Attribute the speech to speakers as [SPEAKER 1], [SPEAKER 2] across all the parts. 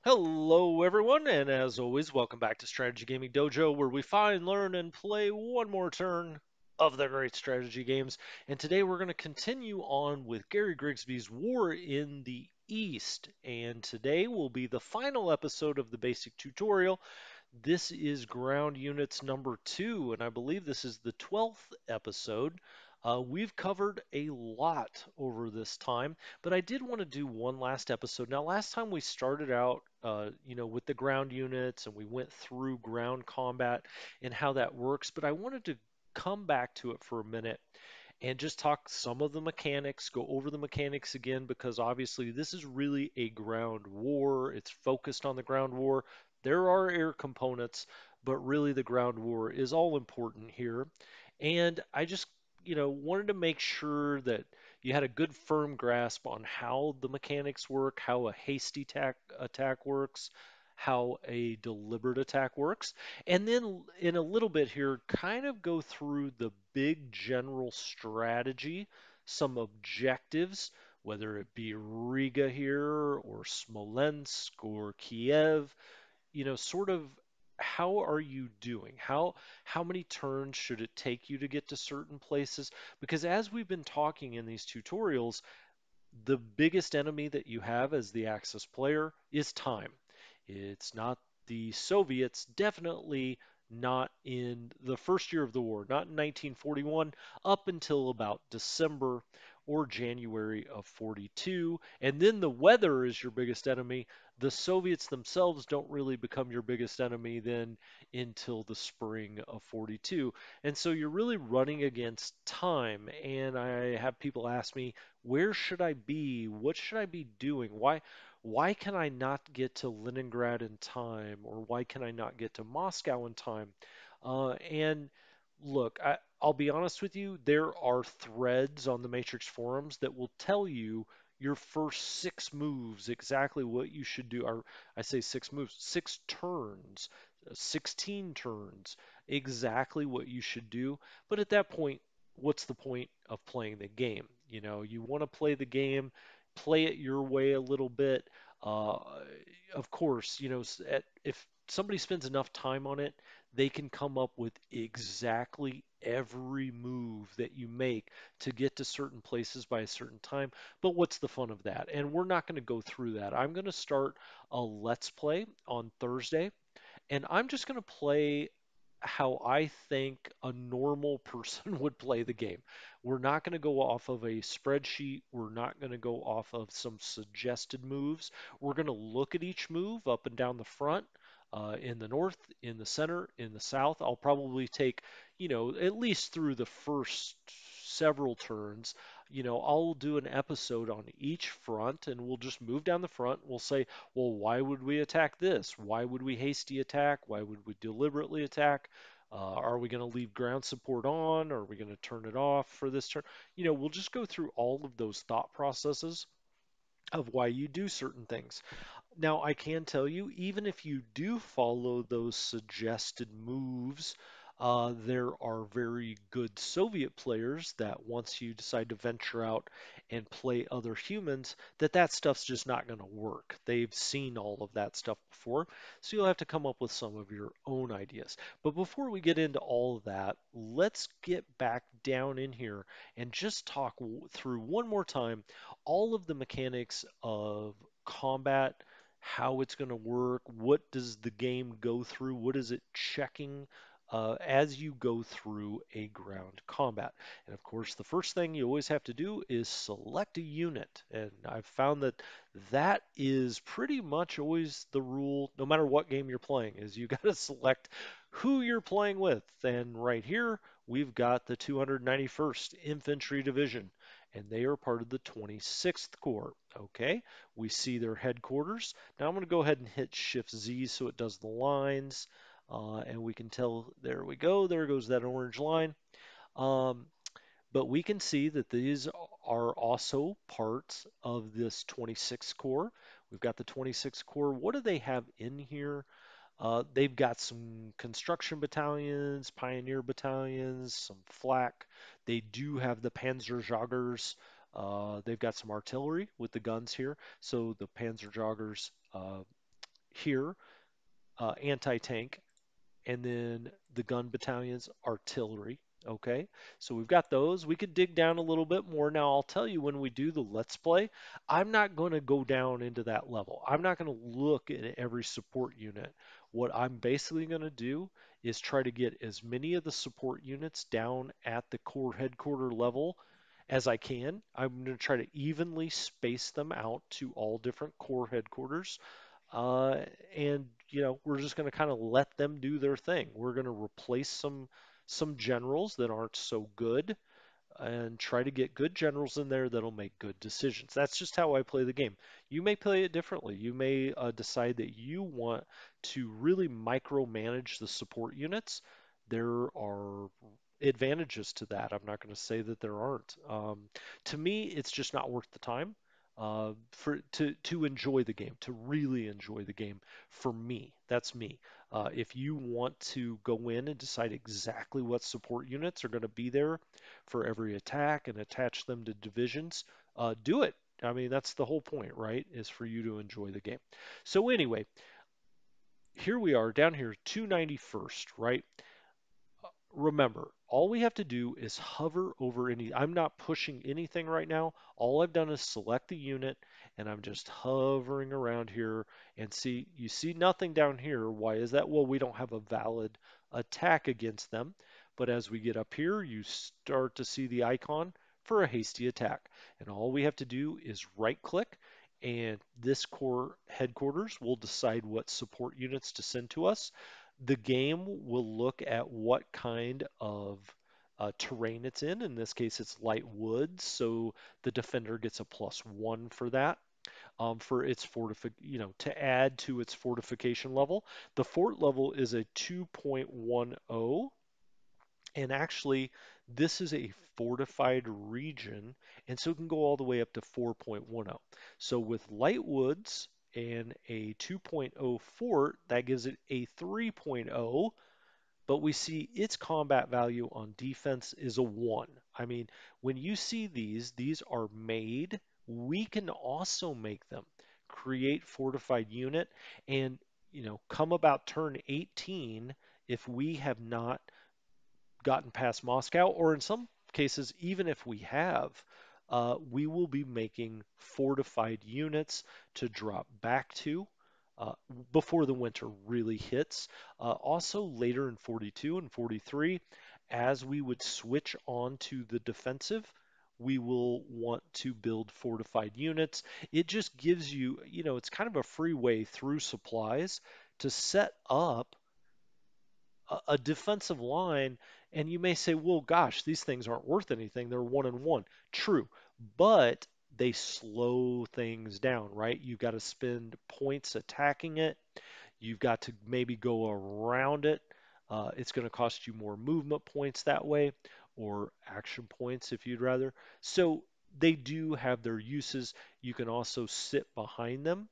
[SPEAKER 1] Hello, everyone, and as always, welcome back to Strategy Gaming Dojo, where we find, learn, and play one more turn of the great strategy games. And today we're going to continue on with Gary Grigsby's War in the East. And today will be the final episode of the basic tutorial. This is ground units number 2, and I believe this is the 12th episode. We've covered a lot over this time, but I did want to do one last episode. Now, last time we started out, with the ground units and we went through ground combat and how that works, but I wanted to come back to it for a minute and just talk some of the mechanics, go over the mechanics again, because obviously this is really a ground war. It's focused on the ground war. There are air components, but really the ground war is all important here. And I just, wanted to make sure that you had a good firm grasp on how the mechanics work, how a hasty attack works, how a deliberate attack works. And then in a little bit here, kind of go through the big general strategy, some objectives, whether it be Riga here or Smolensk or Kiev, sort of how are you doing? How many turns should it take you to get to certain places? Because as we've been talking in these tutorials, the biggest enemy that you have as the Axis player is time. It's not the Soviets, definitely not in the first year of the war, not in 1941, up until about December or January of 42. And then the weather is your biggest enemy. The Soviets themselves don't really become your biggest enemy then until the spring of 42. And so you're really running against time. And I have people ask me, where should I be? What should I be doing? Why can I not get to Leningrad in time? Or why can I not get to Moscow in time? And look, I'll be honest with you, there are threads on the Matrix forums that will tell you your first 6 moves, exactly what you should do. Or I say 6 moves, 6 turns, 16 turns, exactly what you should do. But at that point, what's the point of playing the game? You want to play the game, play it your way a little bit. Uh, of course, if somebody spends enough time on it, they can come up with exactly every move that you make to get to certain places by a certain time. But what's the fun of that? And we're not going to go through that. I'm going to start a Let's Play on Thursday, and I'm just going to play how I think a normal person would play the game. We're not going to go off of a spreadsheet. We're not going to go off of some suggested moves. We're going to look at each move up and down the front, in the north, in the center, in the south. I'll probably take, at least through the first several turns. I'll do an episode on each front and we'll just move down the front. We'll say, well, why would we attack this? Why would we hasty attack? Why would we deliberately attack? Are we going to leave ground support on? Are we going to turn it off for this turn? We'll just go through all of those thought processes of why you do certain things. Now, I can tell you, even if you do follow those suggested moves, there are very good Soviet players that once you decide to venture out and play other humans, that stuff's just not going to work. They've seen all of that stuff before, so you'll have to come up with some of your own ideas. But before we get into all of that, let's get back down in here and just talk through one more time all of the mechanics of combat, how it's going to work, what does the game go through, what is it checking as you go through a ground combat. And of course, the first thing you always have to do is select a unit. And I've found that is pretty much always the rule, no matter what game you're playing, is you got to select who you're playing with. And right here, we've got the 291st Infantry Division, and they are part of the 26th Corps. Okay, we see their headquarters. Now I'm going to go ahead and hit Shift Z so it does the lines, and we can tell, there we go, there goes that orange line. Um, but we can see that these are also parts of this 26th Corps. We've got the 26th Corps. What do they have in here? They've got some construction battalions, pioneer battalions, some flak. They do have the Panzer joggers. They've got some artillery with the guns here. So the Panzer joggers here, anti-tank, and then the gun battalions, artillery. Okay, so we've got those. We could dig down a little bit more. Now, I'll tell you when we do the Let's Play, I'm not going to go down into that level. I'm not going to look at every support unit. What I'm basically going to do is try to get as many of the support units down at the core headquarter level as I can. I'm going to try to evenly space them out to all different core headquarters. Uh, and we're just going to kind of let them do their thing. We're going to replace some generals that aren't so good and try to get good generals in there that'll make good decisions. That's just how I play the game. You may play it differently. You may decide that you want to really micromanage the support units. There are advantages to that. I'm not going to say that there aren't. To me, it's just not worth the time for to enjoy the game, to really enjoy the game. For me, that's me. If you want to go in and decide exactly what support units are going to be there for every attack and attach them to divisions, do it. I mean, that's the whole point, right? Is for you to enjoy the game. So anyway, here we are down here, 291st, right? Remember, all we have to do is hover over any. I'm not pushing anything right now. All I've done is select the unit and I'm just hovering around here and see, you see nothing down here. Why is that? Well, we don't have a valid attack against them. But as we get up here, you start to see the icon for a hasty attack. And all we have to do is right click and this core headquarters will decide what support units to send to us. The game will look at what kind of terrain it's in. In this case, it's light woods, so the defender gets a +1 for that. For its to add to its fortification level. The fort level is a 2.10, and actually, this is a fortified region, and so it can go all the way up to 4.10. So with light woods and a 2.0 fort, that gives it a 3.0, but we see its combat value on defense is a 1. I mean, when you see these are made. We can also make them. Create fortified unit, and come about turn 18, if we have not gotten past Moscow, or in some cases, even if we have, we will be making fortified units to drop back to uh, before the winter really hits. Also, later in 42 and 43, as we would switch on to the defensive, we will want to build fortified units. It just gives you, it's kind of a free way through supplies to set up a defensive line, and you may say, well, gosh, these things aren't worth anything. They're 1-1. True, but they slow things down, right? You've got to spend points attacking it. You've got to maybe go around it. It's going to cost you more movement points that way, or action points if you'd rather. So they do have their uses. You can also sit behind them,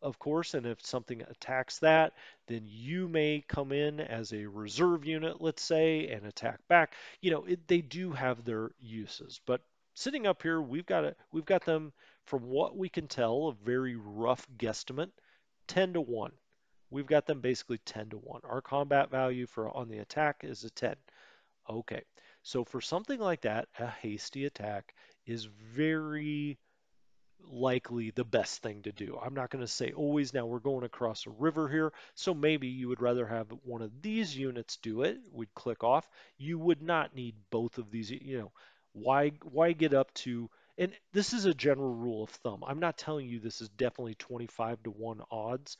[SPEAKER 1] of course, and if something attacks that, then you may come in as a reserve unit, let's say, and attack back. They do have their uses, but sitting up here, we've got them, from what we can tell, a very rough guesstimate, 10 to 1. We've got them basically 10 to 1. Our combat value for on the attack is a 10. Okay, so for something like that, a hasty attack is very likely the best thing to do. I'm not going to say always. Now we're going across a river here, so maybe you would rather have one of these units do it. We'd click off. You would not need both of these. Why get up to, and this is a general rule of thumb. I'm not telling you this is definitely 25 to 1 odds.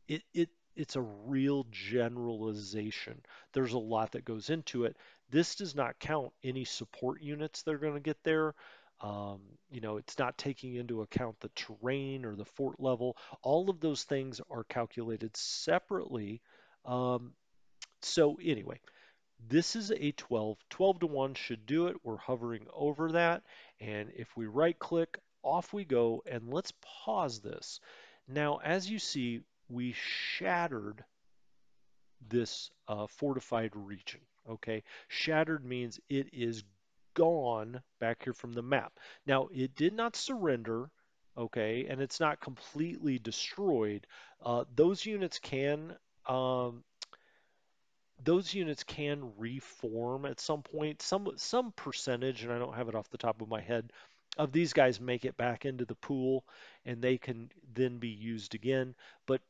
[SPEAKER 1] It's a real generalization. There's a lot that goes into it. This does not count any support units that are going to get there. It's not taking into account the terrain or the fort level. All of those things are calculated separately. Um, so anyway, this is a 12. 12 to 1 should do it. We're hovering over that. And if we right click, off we go. And let's pause this. Now, as you see, we shattered this fortified region. Okay, shattered means it is gone back here from the map. Now, it did not surrender. okay, and it's not completely destroyed, those units can um, those units can reform at some point. Some percentage, and I don't have it off the top of my head, of these guys make it back into the pool, and they can then be used again. But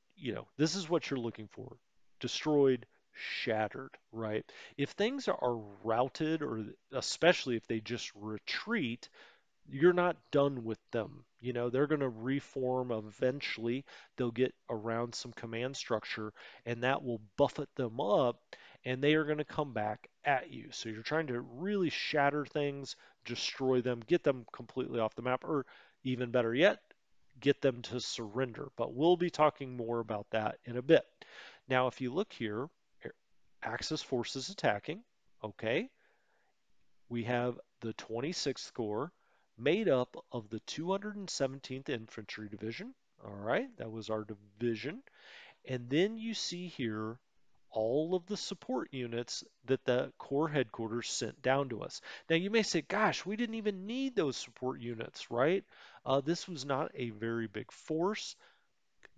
[SPEAKER 1] this is what you're looking for: destroyed, shattered, right? If things are routed, or especially if they just retreat, you're not done with them. They're going to reform eventually. They'll get around some command structure, and that will buffet them up, and they are going to come back at you. So you're trying to really shatter things, destroy them, get them completely off the map, or even better yet, get them to surrender. But we'll be talking more about that in a bit. Now, if you look here, Axis forces attacking, okay? We have the 26th Corps made up of the 217th Infantry Division. All right, that was our division. And then you see here all of the support units that the Corps headquarters sent down to us. Now you may say, gosh, we didn't even need those support units, right? This was not a very big force.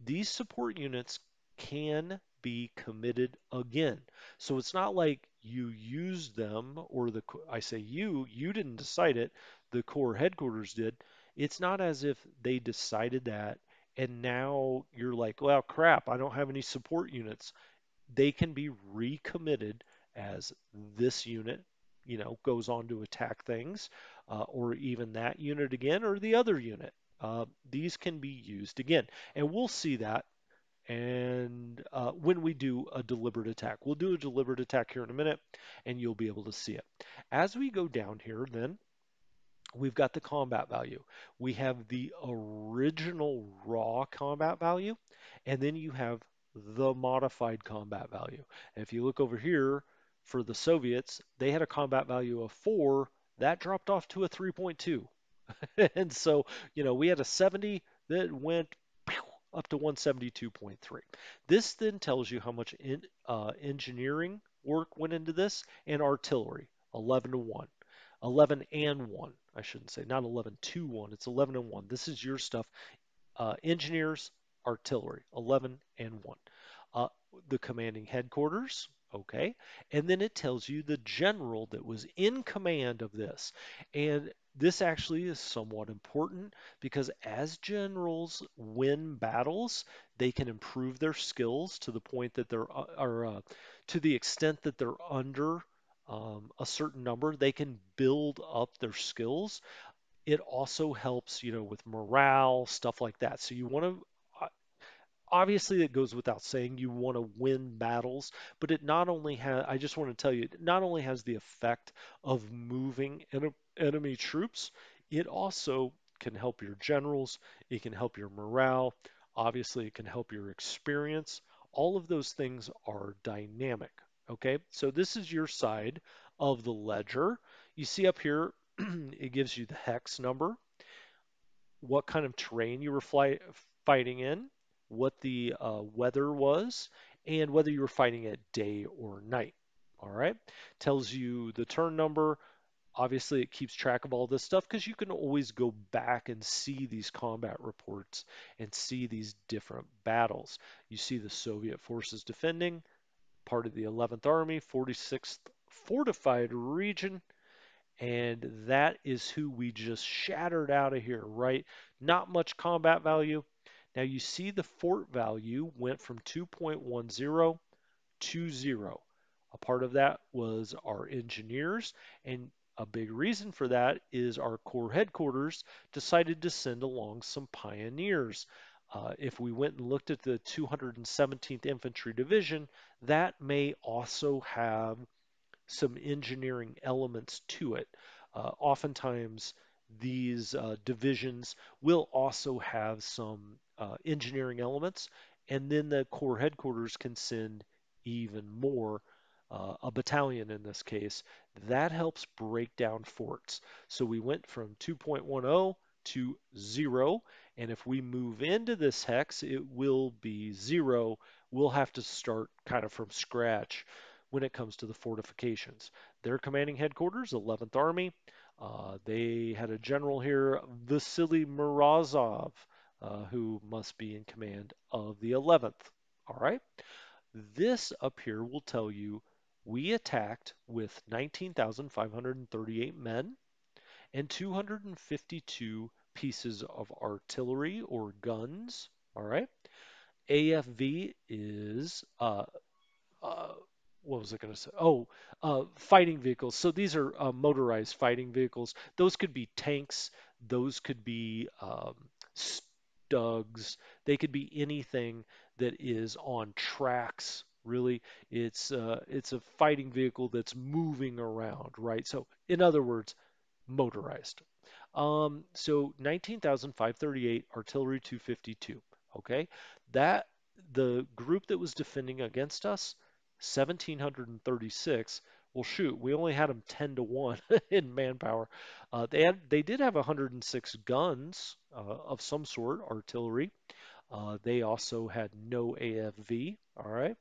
[SPEAKER 1] These support units can be committed again. So it's not like you use them, or I say you didn't decide it, the Corps headquarters did. It's not as if they decided that and now you're like, well, crap, I don't have any support units. They can be recommitted as this unit, goes on to attack things, or even that unit again, or the other unit. These can be used again. And we'll see that and when we do a deliberate attack. We'll do a deliberate attack here in a minute, and you'll be able to see it. As we go down here, then, we've got the combat value. We have the original raw combat value, and then you have the modified combat value. And if you look over here, for the Soviets, they had a combat value of 4. That dropped off to a 3.2. And so, we had a 70 that went up to 172.3. This then tells you how much engineering work went into this, and artillery, 11 to 1. 11 and 1, I shouldn't say, not 11 to 1, it's 11 and 1. This is your stuff. Engineers, artillery, 11 and 1. Uh, the commanding headquarters, okay, and then it tells you the general that was in command of this. And this actually is somewhat important because as generals win battles, they can improve their skills to the point that to the extent that they're under a certain number, they can build up their skills. It also helps, with morale, stuff like that. So you want to, obviously it goes without saying you want to win battles, but it not only has, I just want to tell you, it not only has the effect of moving enemy troops, it also can help your generals, it can help your morale, obviously it can help your experience. All of those things are dynamic. Okay, so this is your side of the ledger. You see up here, it gives you the hex number, what kind of terrain you were fighting in, what the weather was, and whether you were fighting at day or night. All right. Tells you the turn number. Obviously, it keeps track of all this stuff because you can always go back and see these combat reports and see these different battles. You see the Soviet forces defending, part of the 11th Army, 46th Fortified Region, and that is who we just shattered out of here, right? Not much combat value. Now you see the fort value went from 2.10 to 0. A part of that was our engineers, and a big reason for that is our Corps headquarters decided to send along some pioneers. If we went and looked at the 217th Infantry Division, that may also have some engineering elements to it. Oftentimes, these divisions will also have some engineering elements, and then the Corps headquarters can send even more, a battalion in this case. That helps break down forts. So we went from 2.10 to 0, and if we move into this hex, it will be 0. We'll have to start kind of from scratch when it comes to the fortifications. Their commanding headquarters, 11th Army. They had a general here, Vasily Morozov, who must be in command of the 11th. All right. This up here will tell you we attacked with 19,538 men and 252 pieces of artillery or guns. All right. AFV is uh, what was I going to say? Oh, fighting vehicles. So these are motorized fighting vehicles. Those could be tanks. Those could be stugs. They could be anything that is on tracks. Really, it's a fighting vehicle that's moving around, right? So in other words, motorized. So 19,538 artillery 252. Okay, that the group that was defending against us, 1,736. Well, shoot, we only had them 10 to 1 in manpower. They did have 106 guns of some sort, artillery. They also had no AFV. All right.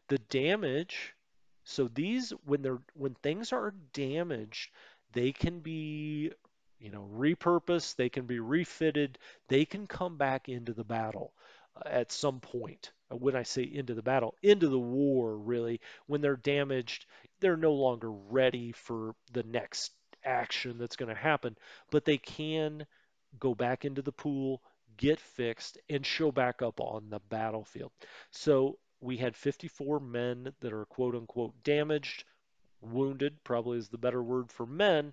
[SPEAKER 1] The damage. So these, when things are damaged, they can be, repurposed. They can be refitted. They can come back into the battle at some point. When I say into the battle, into the war, really, when they're damaged, they're no longer ready for the next action that's going to happen, but they can go back into the pool, get fixed, and show back up on the battlefield. So we had 54 men that are quote unquote damaged, wounded, probably is the better word for men,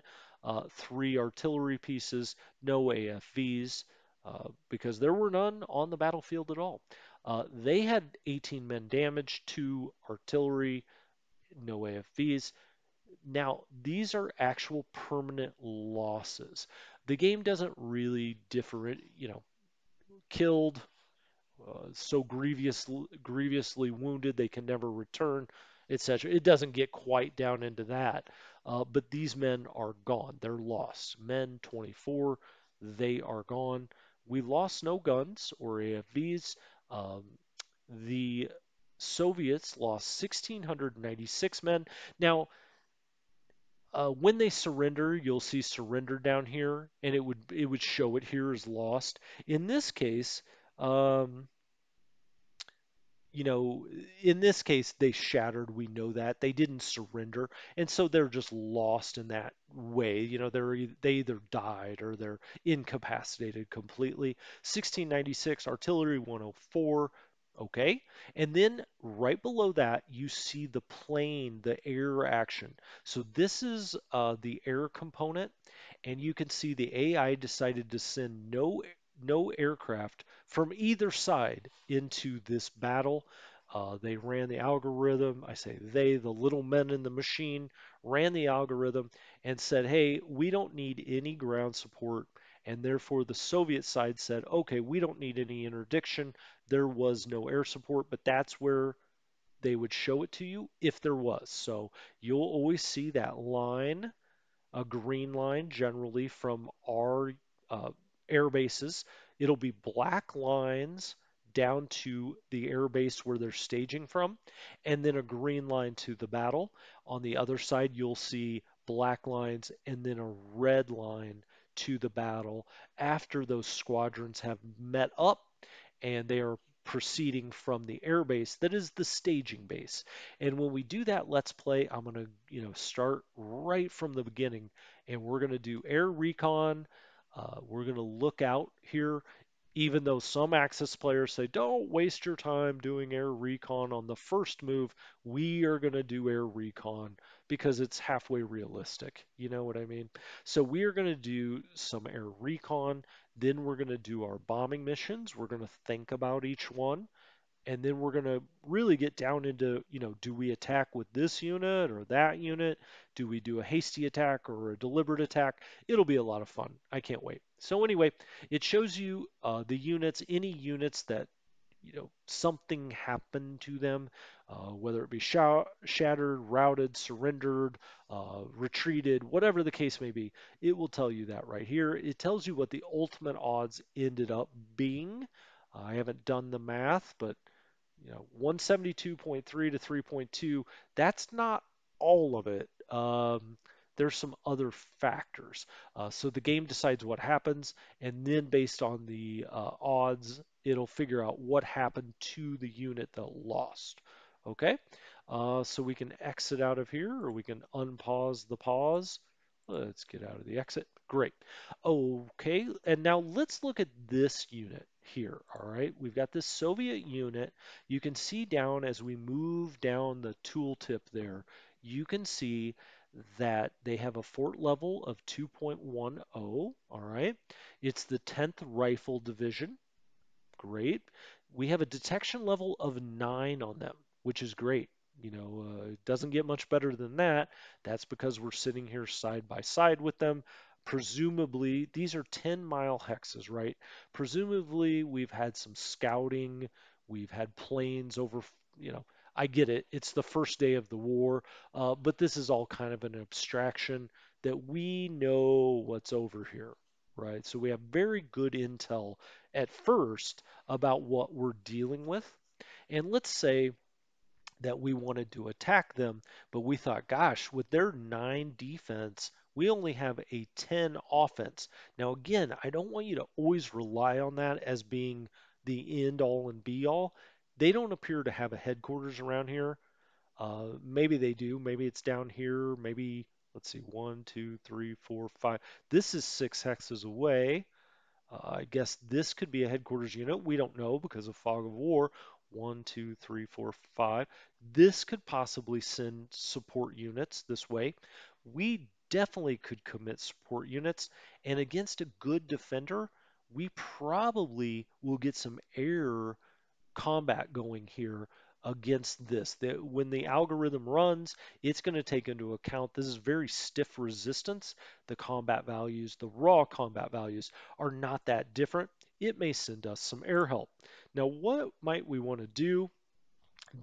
[SPEAKER 1] three artillery pieces, no AFVs, because there were none on the battlefield at all. They had 18 men damaged, two artillery, no AFVs. Now, these are actual permanent losses. The game doesn't really killed, so grievously wounded they can never return, etc. It doesn't get quite down into that, but these men are gone. They're lost. Men 24, they are gone. We lost no guns or AFVs. Um, the Soviets lost 1,696 men. Now, when they surrender, you'll see surrender down here, and it would show it here as lost. In this case, um, you know, in this case, they shattered. We know that they didn't surrender, and so they're just lost in that way. They either died or they're incapacitated completely. 1696 artillery 104. Okay, and then right below that, you see the plane, the air action. So this is the air component, and you can see the AI decided to send no aircraft from either side into this battle. They ran the algorithm. I say they, the little men in the machine, ran the algorithm and said, hey, we don't need any ground support. And therefore, the Soviet side said, okay, we don't need any interdiction. There was no air support, but that's where they would show it to you if there was. So you'll always see that line, a green line generally from our uh, air bases. It'll be black lines down to the air base where they're staging from, and then a green line to the battle. On the other side, you'll see black lines and then a red line to the battle after those squadrons have met up and they are proceeding from the air base that is the staging base. And when we do that let's play, I'm going to, start right from the beginning and we're going to do air recon. We're going to look out here, even though some Axis players say, don't waste your time doing air recon on the first move, we are going to do air recon because it's halfway realistic. You know what I mean? So we are going to do some air recon. Then we're going to do our bombing missions. We're going to think about each one and then we're going to really get down into, do we attack with this unit or that unit? Do we do a hasty attack or a deliberate attack? It'll be a lot of fun. I can't wait. So anyway, it shows you the units, any units that, something happened to them, whether it be shattered, routed, surrendered, retreated, whatever the case may be. It will tell you that right here. It tells you what the ultimate odds ended up being. I haven't done the math, but 172.3 to 3.2, that's not all of it. there's some other factors. So the game decides what happens, and then based on the odds, it'll figure out what happened to the unit that lost. Okay, so we can exit out of here, or we can unpause the pause. Let's get out of the exit. Great. Okay, and now let's look at this unit here. All right, we've got this Soviet unit. You can see down as we move down the tooltip there, you can see that they have a fort level of 2.10. All right, it's the 10th Rifle Division. Great. We have a detection level of 9 on them, which is great. It doesn't get much better than that. That's because we're sitting here side by side with them. Presumably, these are 10-mile hexes, right? Presumably, we've had some scouting, we've had planes over, you know, I get it. It's the first day of the war, but this is all kind of an abstraction that we know what's over here, right? So we have very good intel at first about what we're dealing with. And let's say that we wanted to attack them, but we thought, gosh, with their 9 defense, we only have a 10 offense. Now, again, I don't want you to always rely on that as being the end all and be all. They don't appear to have a headquarters around here. Maybe they do. Maybe it's down here. Maybe, let's see, 1, 2, 3, 4, 5. This is 6 hexes away. I guess this could be a headquarters unit. We don't know because of fog of war. 1, 2, 3, 4, 5. This could possibly send support units this way. We definitely could commit support units. And against a good defender, we probably will get some air combat going here against this. When the algorithm runs, it's going to take into account this is very stiff resistance. The combat values, the raw combat values, are not that different. It may send us some air help. Now, what might we want to do?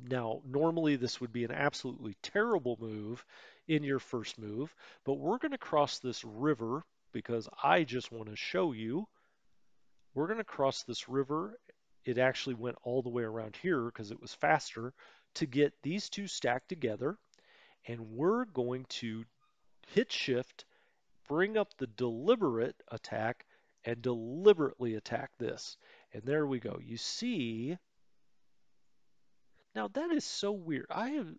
[SPEAKER 1] Now, normally this would be an absolutely terrible move in your first move, but we're going to cross this river because I just want to show you we're going to cross this river. It actually went all the way around here because it was faster to get these two stacked together. And we're going to hit shift, bring up the deliberate attack, and deliberately attack this. And there we go. You see, now that is so weird. I'm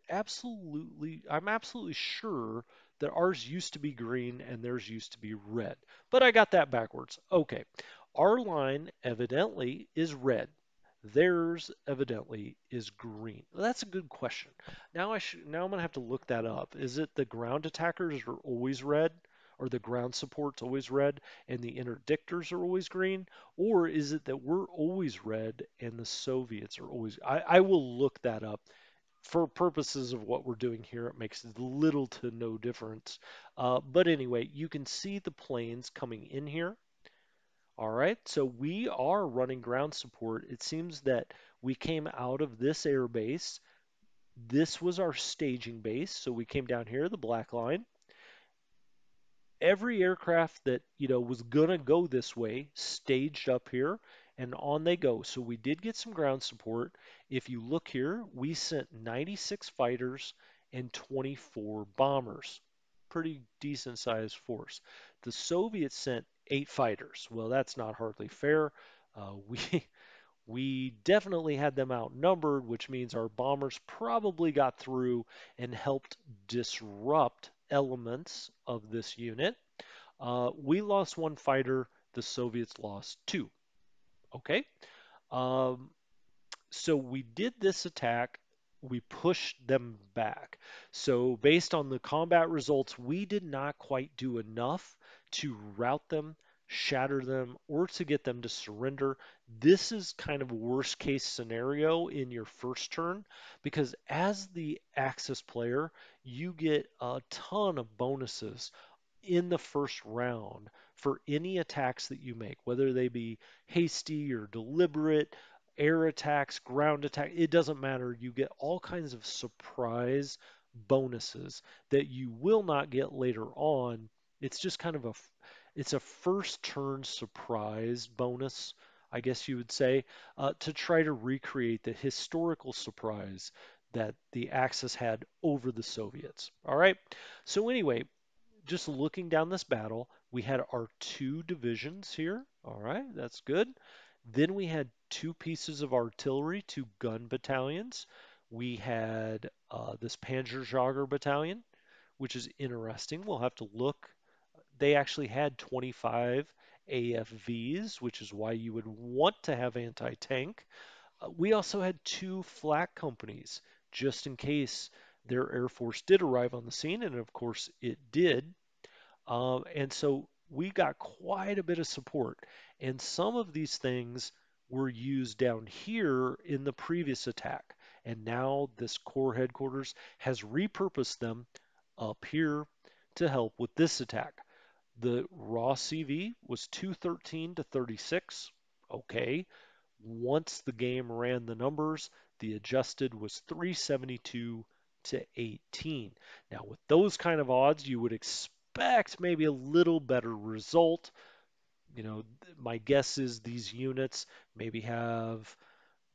[SPEAKER 1] absolutely sure that ours used to be green and theirs used to be red. But I got that backwards. Okay. Our line evidently is red. Theirs evidently is green. Well, that's a good question. Now I'm gonna have to look that up. Is it the ground attackers are always red, or the ground support's always red, and the interdictors are always green, or is it that we're always red and the Soviets are always? I will look that up for purposes of what we're doing here, it makes little to no difference. But anyway, you can see the planes coming in here. All right, so we are running ground support. It seems that we came out of this air base. This was our staging base. So we came down here, the black line. Every aircraft that was gonna go this way staged up here and on they go. So we did get some ground support. If you look here, we sent 96 fighters and 24 bombers. Pretty decent sized force. The Soviets sent 8 fighters. Well, that's not hardly fair. We we definitely had them outnumbered, which means our bombers probably got through and helped disrupt elements of this unit. We lost 1 fighter, the Soviets lost 2. Okay. Um, so we did this attack, we pushed them back. So based on the combat results, we did not quite do enough to rout them, shatter them, or to get them to surrender. This is kind of worst case scenario in your first turn because as the Axis player, you get a ton of bonuses in the first round for any attacks that you make, whether they be hasty or deliberate, air attacks, ground attack, it doesn't matter. You get all kinds of surprise bonuses that you will not get later on. It's just kind of it's a first turn surprise bonus, I guess you would say, to try to recreate the historical surprise that the Axis had over the Soviets. All right. So anyway, just looking down this battle, we had our two divisions here. All right, that's good. Then we had two pieces of artillery, two gun battalions. We had this Panzerjäger battalion, which is interesting. We'll have to look. They actually had 25 AFVs, which is why you would want to have anti-tank. We also had two flak companies, just in case their Air Force did arrive on the scene, and of course it did. And so we got quite a bit of support. And some of these things were used down here in the previous attack. And now this Corps headquarters has repurposed them up here to help with this attack. The raw CV was 213 to 36. Okay. Once the game ran the numbers, the adjusted was 372 to 18. Now, with those kind of odds, you would expect maybe a little better result. You know, my guess is these units maybe have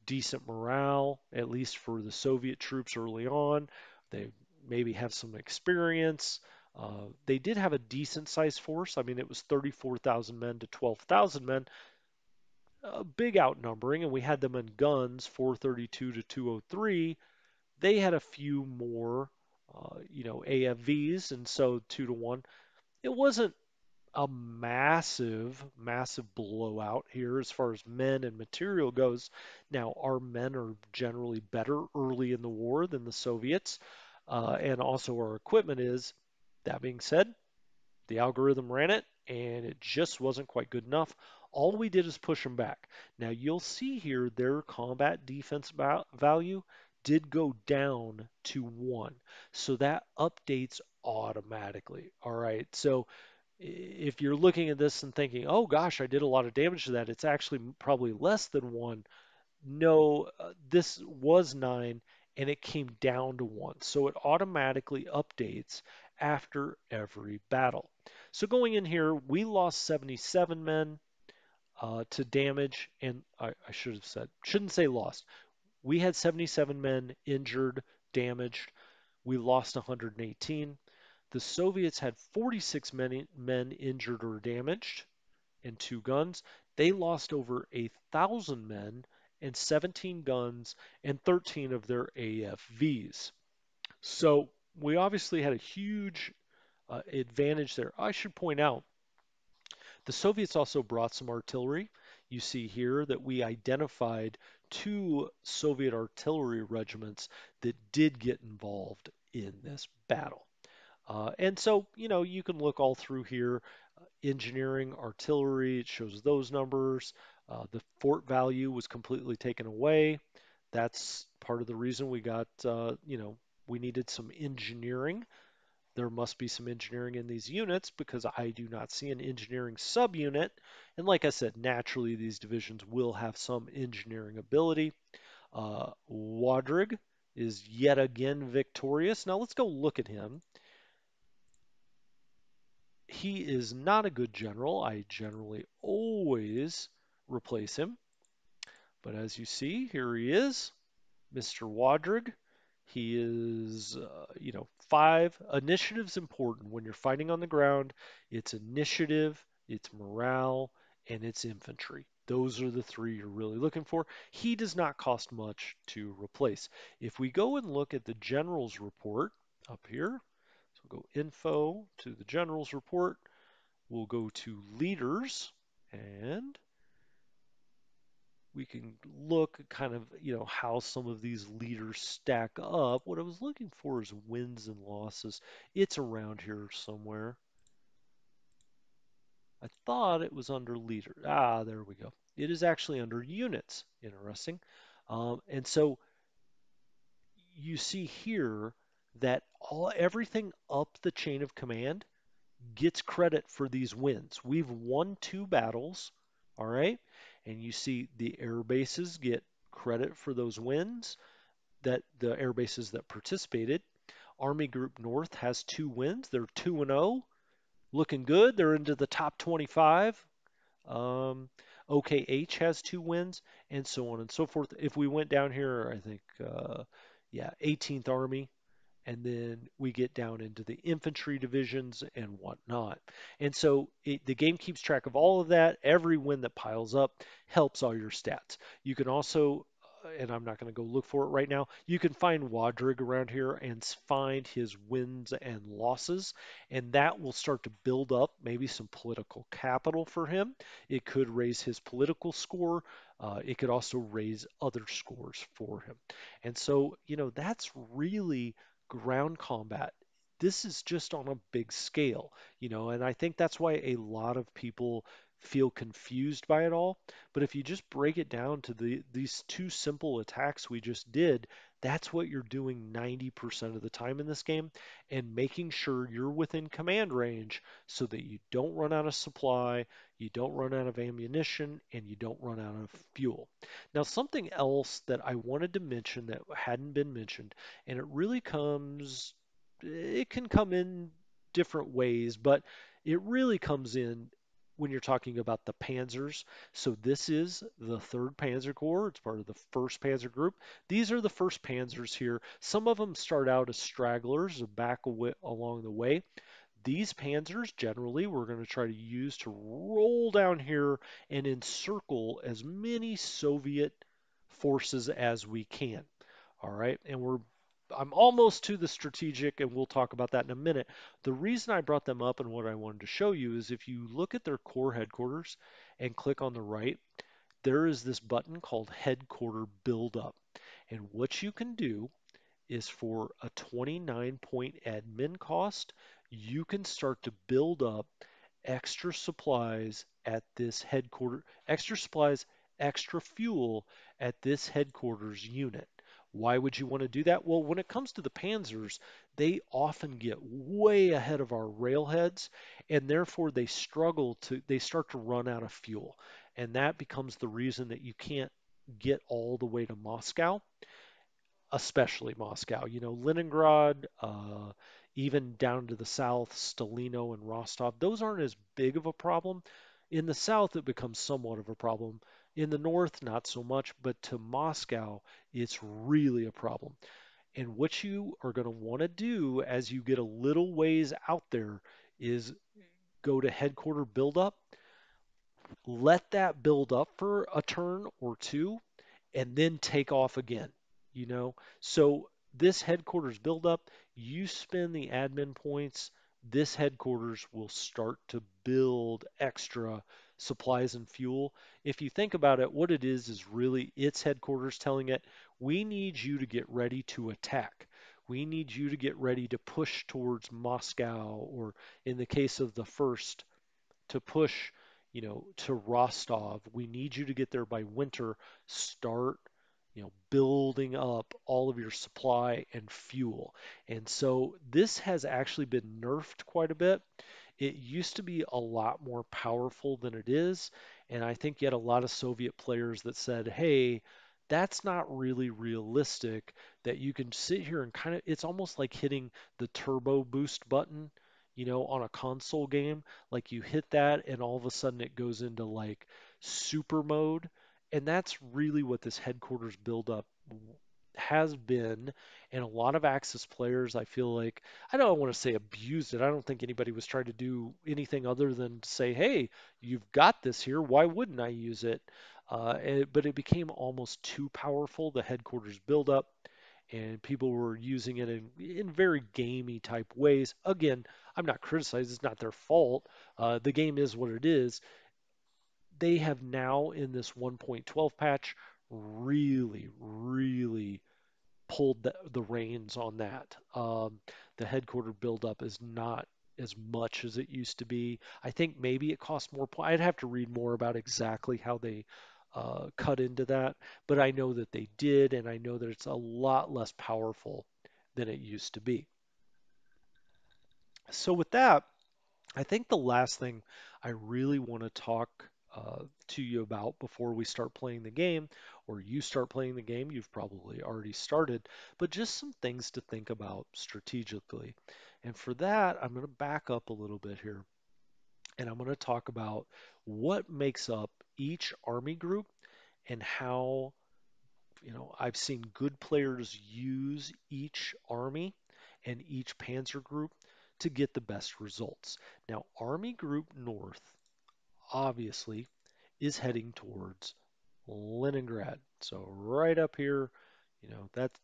[SPEAKER 1] decent morale, at least for the Soviet troops early on. They maybe have some experience. They did have a decent sized force. I mean, it was 34,000 men to 12,000 men, a big outnumbering, and we had them in guns 432 to 203. They had a few more, AFVs, and so 2 to 1. It wasn't a massive blowout here as far as men and material goes. Now, our men are generally better early in the war than the Soviets, and also our equipment is. That being said, the algorithm ran it, and it just wasn't quite good enough. All we did is push them back. Now you'll see here their combat defense value did go down to 1. So that updates automatically. All right. So if you're looking at this and thinking, oh gosh, I did a lot of damage to that, it's actually probably less than 1. No, this was 9 and it came down to 1. So it automatically updates after every battle. So going in here, we lost 77 men to damage, and I should have said, shouldn't say lost. We had 77 men injured, damaged. We lost 118. The Soviets had 46 men injured or damaged and 2 guns. They lost over 1,000 men and 17 guns and 13 of their AFVs. So we obviously had a huge advantage there. I should point out the Soviets also brought some artillery. You see here that we identified 2 Soviet artillery regiments that did get involved in this battle. And so, you can look all through here. Engineering, artillery, it shows those numbers. The fort value was completely taken away. That's part of the reason we got, we needed some engineering. There must be some engineering in these units because I do not see an engineering subunit. And like I said, naturally these divisions will have some engineering ability. Wadrig is yet again victorious. Now let's go look at him. He is not a good general. I generally always replace him. But as you see, here he is, Mr. Wadrig. He is, 5. Initiative's important when you're fighting on the ground. It's initiative, it's morale, and it's infantry. Those are the 3 you're really looking for. He does not cost much to replace. If we go and look at the general's report up here, so we'll go info to the general's report. We'll go to leaders and we can look kind of, how some of these leaders stack up. What I was looking for is wins and losses. It's around here somewhere. I thought it was under leader. Ah, there we go. It is actually under units. Interesting. And so you see here that everything up the chain of command gets credit for these wins. We've won 2 battles, all right? And you see the air bases get credit for those wins, that the air bases that participated. Army Group North has 2 wins. They're 2-0, looking good. They're into the top 25. Um, OKH has 2 wins, and so on and so forth. If we went down here, I think Yeah, 18th Army, and then we get down into the infantry divisions and whatnot. And so the game keeps track of all of that. Every win that piles up helps all your stats. You can also, and I'm not going to go look for it right now, you can find Wadrig around here and find his wins and losses, and that will start to build up maybe some political capital for him. It could raise his political score. It could also raise other scores for him. And so, that's really ground combat. This is just on a big scale, and I think that's why a lot of people feel confused by it all. But if you just break it down to these two simple attacks we just did, that's what you're doing 90% of the time in this game, and making sure you're within command range so that you don't run out of supply, you don't run out of ammunition, and you don't run out of fuel. Now, something else that I wanted to mention that hadn't been mentioned, and it can come in different ways, but it really comes in when you're talking about the Panzers. So this is the 3rd Panzer Corps. It's part of the 1st Panzer Group. These are the 1st Panzers here. Some of them start out as stragglers back along the way. These panzers generally we're going to try to use to roll down here and encircle as many Soviet forces as we can. All right, and I'm almost to the strategic, and we'll talk about that in a minute. The reason I brought them up and what I wanted to show you is if you look at their core headquarters and click on the right, there is this button called Headquarter Build Up. And what you can do is for a 29-point admin cost, you can start to build up extra supplies at this headquarters, extra supplies, extra fuel at this headquarters unit. Why would you want to do that? Well, when it comes to the Panzers, they often get way ahead of our railheads, and therefore they start to run out of fuel. And that becomes the reason that you can't get all the way to Moscow, especially Moscow. Leningrad, even down to the south, Stalino and Rostov, those aren't as big of a problem. In the south, it becomes somewhat of a problem. In the north, not so much, but to Moscow, it's really a problem. And what you are going to want to do as you get a little ways out there is go to headquarter buildup, let that build up for a turn or two, and then take off again, you know? So this headquarters buildup, you spend the admin points, this headquarters will start to build extra supplies and fuel. If you think about it, what it is really its headquarters telling it, we need you to get ready to attack. We need you to get ready to push towards Moscow, or in the case of the 1st, to push, to Rostov. We need you to get there by winter. Start, building up all of your supply and fuel. And so this has actually been nerfed quite a bit. It used to be a lot more powerful than it is. And I think you had a lot of Soviet players that said, hey, that's not really realistic that you can sit here and it's almost like hitting the turbo boost button, on a console game. Like you hit that and all of a sudden it goes into like super mode. And that's really what this headquarters buildup has been. And a lot of Axis players, I feel like, I don't want to say abused it. I don't think anybody was trying to do anything other than say, hey, you've got this here. Why wouldn't I use it? But it became almost too powerful, the headquarters buildup, and people were using it in very gamey type ways. Again, I'm not criticizing, it's not their fault. The game is what it is. They have now, in this 1.12 patch, really, really pulled the reins on that. The headquarter buildup is not as much as it used to be. I think maybe it costs more. I'd have to read more about exactly how they cut into that, but I know that they did, and I know that it's a lot less powerful than it used to be. So with that, I think the last thing I really want to talk to you about before we start playing the game, or you start playing the game, you've probably already started, but just some things to think about strategically. And for that, I'm going to back up a little bit here, and I'm going to talk about what makes up each army group and how I've seen good players use each army and each panzer group to get the best results. Now, Army Group North obviously is heading towards Leningrad. So right up here,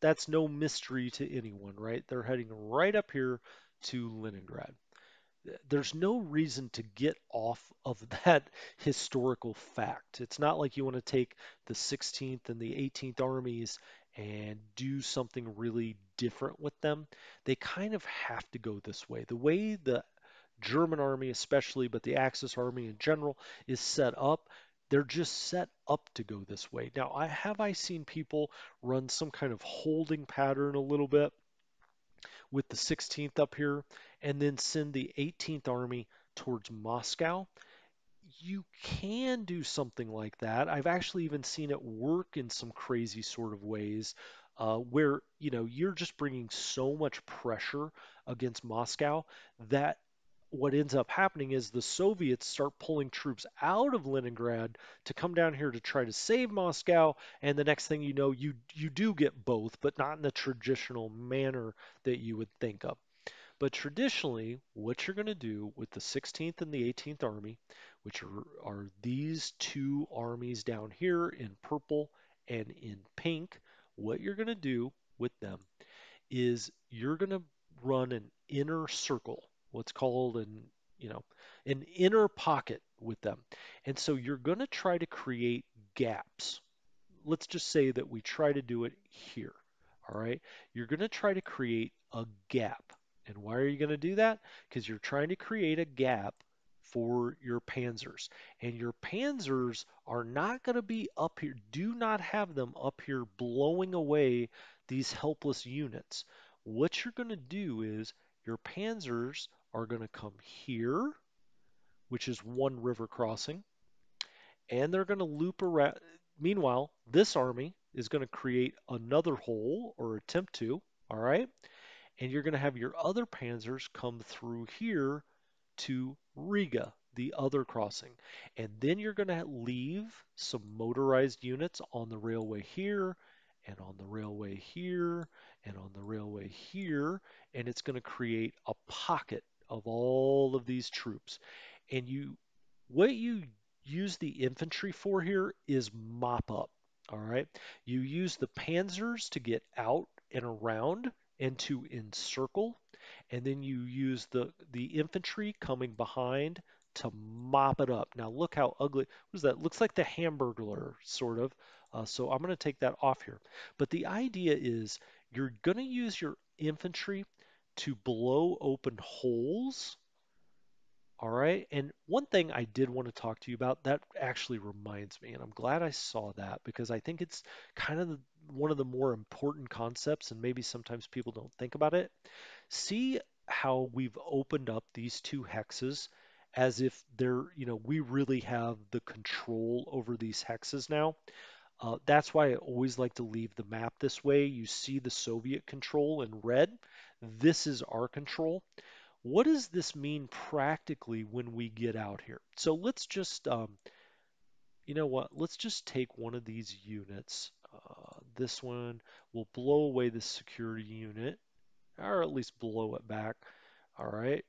[SPEAKER 1] that's no mystery to anyone, right? They're heading right up here to Leningrad. There's no reason to get off of that historical fact. It's not like you want to take the 16th and the 18th armies and do something really different with them. They kind of have to go this way. The way the German army, especially, but the Axis army in general, is set up, they're just set up to go this way. Now, I seen people run some kind of holding pattern a little bit with the 16th up here and then send the 18th Army towards Moscow. You can do something like that. I've actually even seen it work in some crazy sort of ways where, you're just bringing so much pressure against Moscow that what ends up happening is the Soviets start pulling troops out of Leningrad to come down here to try to save Moscow, and the next thing you know, you do get both, but not in the traditional manner that you would think of. But traditionally, what you're going to do with the 16th and the 18th Army, which are these two armies down here in purple and in pink, what you're going to do with them is you're going to run an inner circle, what's called you know, an inner pocket with them. And so you're going to try to create gaps. Let's just say that we try to do it here. All right. You're going to try to create a gap. And why are you going to do that? Because you're trying to create a gap for your panzers. And your panzers are not going to be up here. Do not have them up here blowing away these helpless units. What you're going to do is your panzers are going to come here, which is one river crossing, and they're going to loop around. Meanwhile, this army is going to create another hole or attempt to, all right? And you're going to have your other panzers come through here to Riga, the other crossing. And then you're going to leave some motorized units on the railway here, and on the railway here, and on the railway here, and it's going to create a pocket of all of these troops. And what you use the infantry for here is mop up. All right. You use the panzers to get out and around and to encircle, and then you use the infantry coming behind to mop it up. Now look how ugly. What is that? Looks like the Hamburglar sort of. So I'm going to take that off here. But the idea is you're going to use your infantry to blow open holes. All right. And one thing I did want to talk to you about that actually reminds me, and I'm glad I saw that because I think it's kind of one of the more important concepts, and maybe sometimes people don't think about it. See how we've opened up these two hexes as if we really have the control over these hexes now. That's why I always like to leave the map this way. You see the Soviet control in red. This is our control. What does this mean practically when we get out here? So let's just, you know what? Let's just take one of these units. This one will blow away the security unit, or at least blow it back. All right,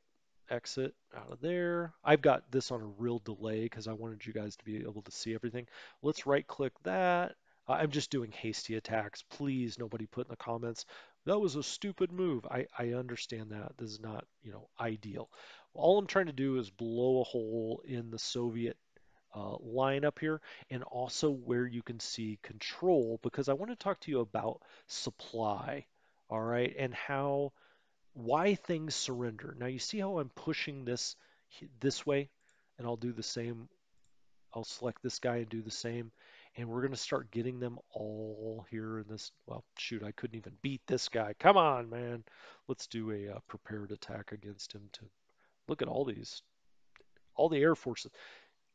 [SPEAKER 1] exit out of there. I've got this on a real delay because I wanted you guys to be able to see everything. Let's right click that. I'm just doing hasty attacks. Please, nobody put in the comments, that was a stupid move. I understand that. This is not, ideal. All I'm trying to do is blow a hole in the Soviet line up here and also where you can see control because I want to talk to you about supply. All right, and why things surrender. Now you see how I'm pushing this way, and I'll do the same. I'll select this guy and do the same, and we're going to start getting them all here in this. Well, shoot, I couldn't even beat this guy. Come on, man. Let's do a prepared attack against him to look at all the air forces.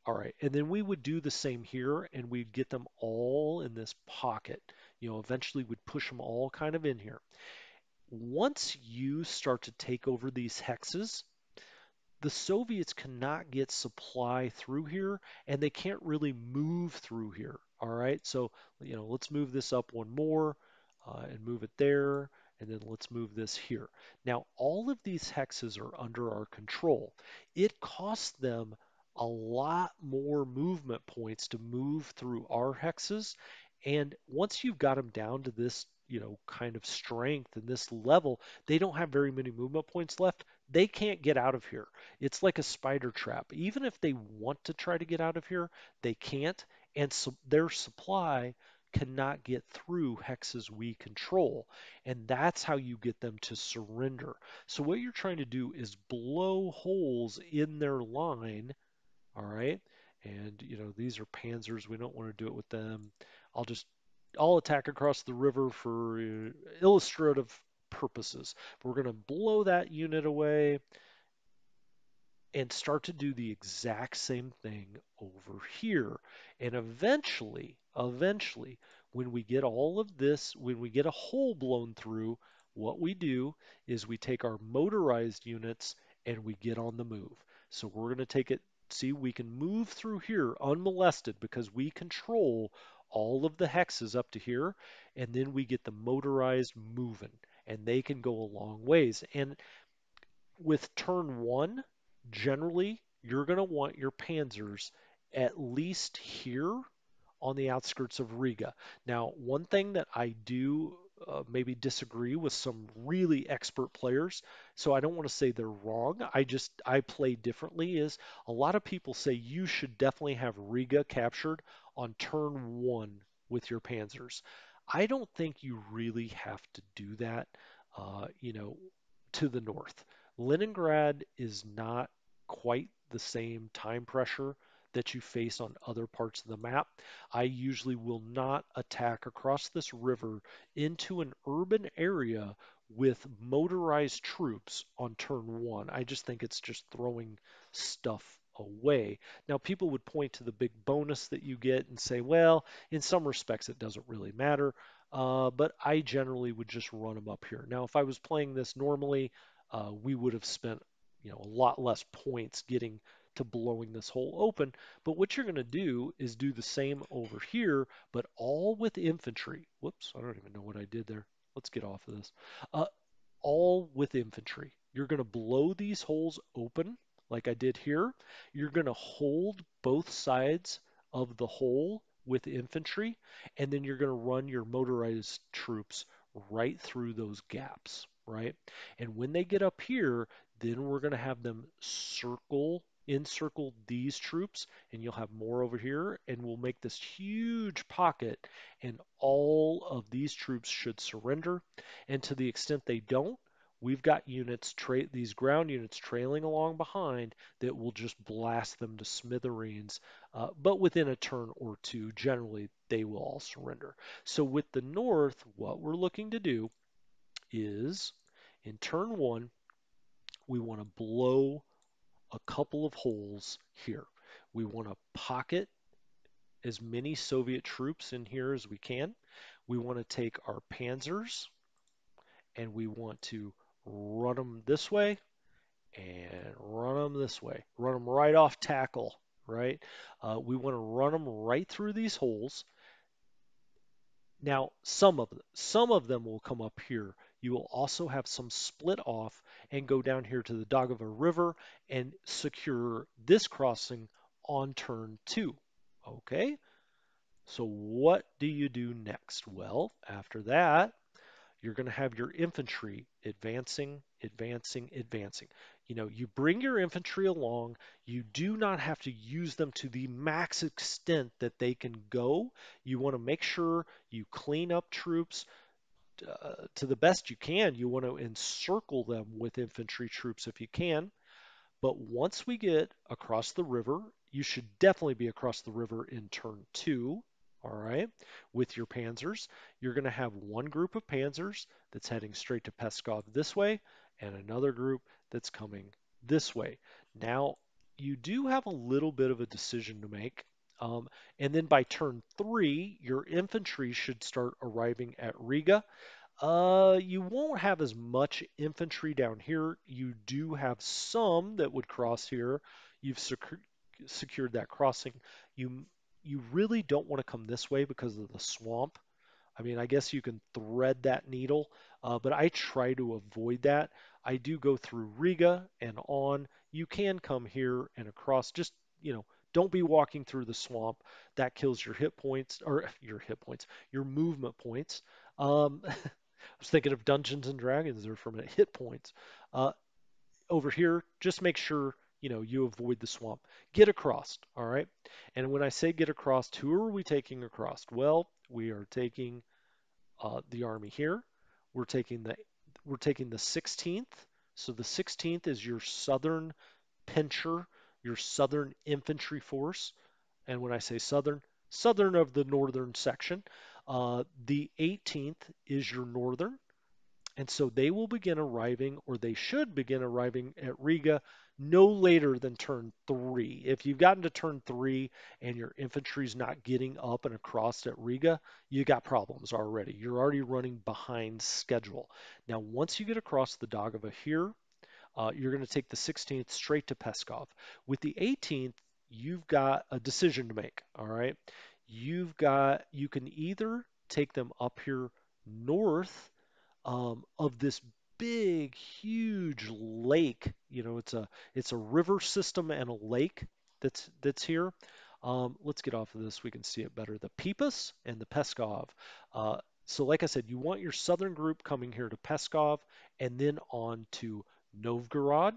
[SPEAKER 1] All right, and then we would do the same here, and we'd get them all in this pocket. Eventually we'd push them all kind of in here. Once you start to take over these hexes, the Soviets cannot get supply through here and they can't really move through here. All right, so let's move this up one more and move it there, and then let's move this here. Now, all of these hexes are under our control. It costs them a lot more movement points to move through our hexes, and once you've got them down to this, kind of strength and this level, they don't have very many movement points left. They can't get out of here. It's like a spider trap. Even if they want to try to get out of here, they can't, and so their supply cannot get through hexes we control. And that's how you get them to surrender. So what you're trying to do is blow holes in their line, all right? And these are Panzers. We don't want to do it with them. I'll just I'll attack across the river for illustrative purposes. We're going to blow that unit away and start to do the exact same thing over here. And eventually, when we get all of this, when we get a hole blown through, what we do is we take our motorized units and we get on the move. So we're going to take it, see, we can move through here unmolested because we control all of the hexes up to here, and then we get the motorized moving, and they can go a long ways. And with turn one, generally, you're going to want your Panzers at least here on the outskirts of Riga. Now, one thing that I do maybe disagree with some really expert players, so I don't want to say they're wrong. I play differently. Is a lot of people say you should definitely have Riga captured on turn one with your Panzers. I don't think you really have to do that. To the north. Leningrad is not quite the same time pressure that you face on other parts of the map. I usually will not attack across this river into an urban area with motorized troops on turn one. I just think it's just throwing stuff away. Now, people would point to the big bonus that you get and say, well, in some respects, it doesn't really matter. But I generally would just run them up here. Now, if I was playing this normally, we would have spent a lot less points getting to blowing this hole open. But what you're going to do is do the same over here, but all with infantry. Whoops, I don't even know what I did there. Let's get off of this. Uh, all with infantry. You're going to blow these holes open like I did here. You're going to hold both sides of the hole with infantry, and then you're going to run your motorized troops right through those gaps, right? And when they get up here, then we're going to have them encircle these troops, and you'll have more over here, and we'll make this huge pocket, and all of these troops should surrender. And to the extent they don't, we've got these ground units trailing along behind that will just blast them to smithereens. But within a turn or two, generally, they will all surrender. So with the North, what we're looking to do is in turn one, we want to blow a couple of holes here. We want to pocket as many Soviet troops in here as we can. We want to take our Panzers and we want to run them this way and run them this way. Run them right off tackle, right? We want to run them right through these holes. Now, some of them will come up here. You will also have some split off and go down here to the Dagova River and secure this crossing on turn two. Okay, so what do you do next? Well, after that, you're going to have your infantry advancing, advancing, advancing. You bring your infantry along. You do not have to use them to the max extent that they can go. You want to make sure you clean up troops to the best you can. You want to encircle them with infantry troops if you can. But once we get across the river, you should definitely be across the river in turn two, all right, with your panzers. You're going to have one group of panzers that's heading straight to Peskov this way, and another group that's coming this way. Now, you do have a little bit of a decision to make. And then by turn three, your infantry should start arriving at Riga. You won't have as much infantry down here. You do have some that would cross here. You've secured that crossing. You you really don't want to come this way because of the swamp. I mean, I guess you can thread that needle, but I try to avoid that. I do go through Riga and on. You can come here and across. Just, don't be walking through the swamp. That kills your hit points, or your hit points, your movement points. I was thinking of Dungeons and Dragons there for a minute. Hit points. Uh, Over here, just make sure you avoid the swamp. Get across, all right? And when I say get across, who are we taking across? Well, we are taking the army here. We're taking the we're taking the 16th. So the 16th is your southern pincher, your southern infantry force. And when I say southern, southern of the northern section. The 18th is your northern. And so they will begin arriving, or they should begin arriving at Riga no later than turn 3. If you've gotten to turn 3 and your infantry's not getting up and across at Riga, you got problems already. You're already running behind schedule. Now, once you get across the Daugava here, you're going to take the 16th straight to Peskov. With the 18th, you've got a decision to make, all right? You can either take them up here north of this big, huge lake. It's a river system and a lake that's here. Let's get off of this. We can see it better. The Peepus and the Peskov. Uh, so, like I said, you want your southern group coming here to Peskov and then on to Novgorod,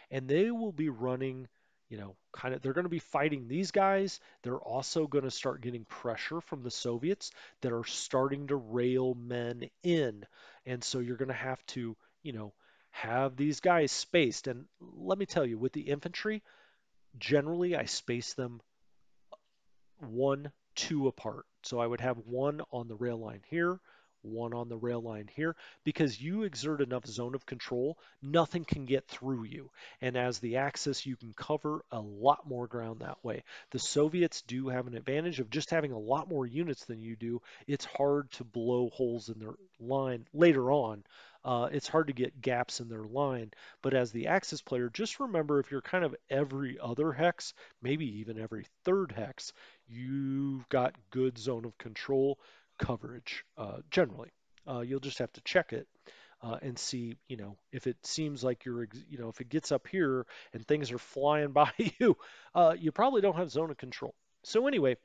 [SPEAKER 1] and they will be running. They're going to be fighting these guys. They're also going to start getting pressure from the Soviets that are starting to rail men in. And so you're going to have to, have these guys spaced. And let me tell you, with the infantry, generally I space them 1, 2 apart. So I would have one on the rail line here, one on the rail line here, because you exert enough zone of control, nothing can get through you. And as the Axis, you can cover a lot more ground that way. The Soviets do have an advantage of just having a lot more units than you do. It's hard to blow holes in their line later on. It's hard to get gaps in their line. But as the Axis player, just remember if you're kind of every other hex, maybe even every third hex, you've got good zone of control coverage generally. You'll just have to check it and see, if it seems like if it gets up here and things are flying by you, you probably don't have zone of control. So anyway,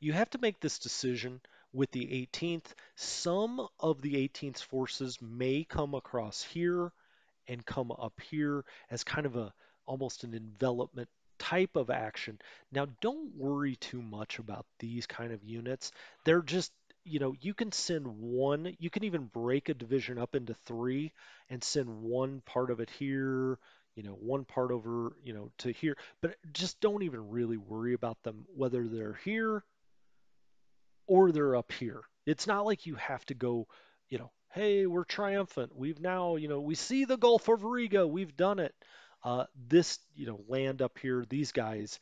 [SPEAKER 1] you have to make this decision with the 18th. Some of the 18th forces may come across here and come up here as kind of a almost an envelopment type of action. Now, don't worry too much about these kind of units. They're just, you can send one, you can even break a division up into 3 and send one part of it here, one part over, to here, but just don't even really worry about them, whether they're here or they're up here. It's not like you have to go, hey, we're triumphant. We've now, we see the Gulf of Riga. We've done it. This, land up here, these guys,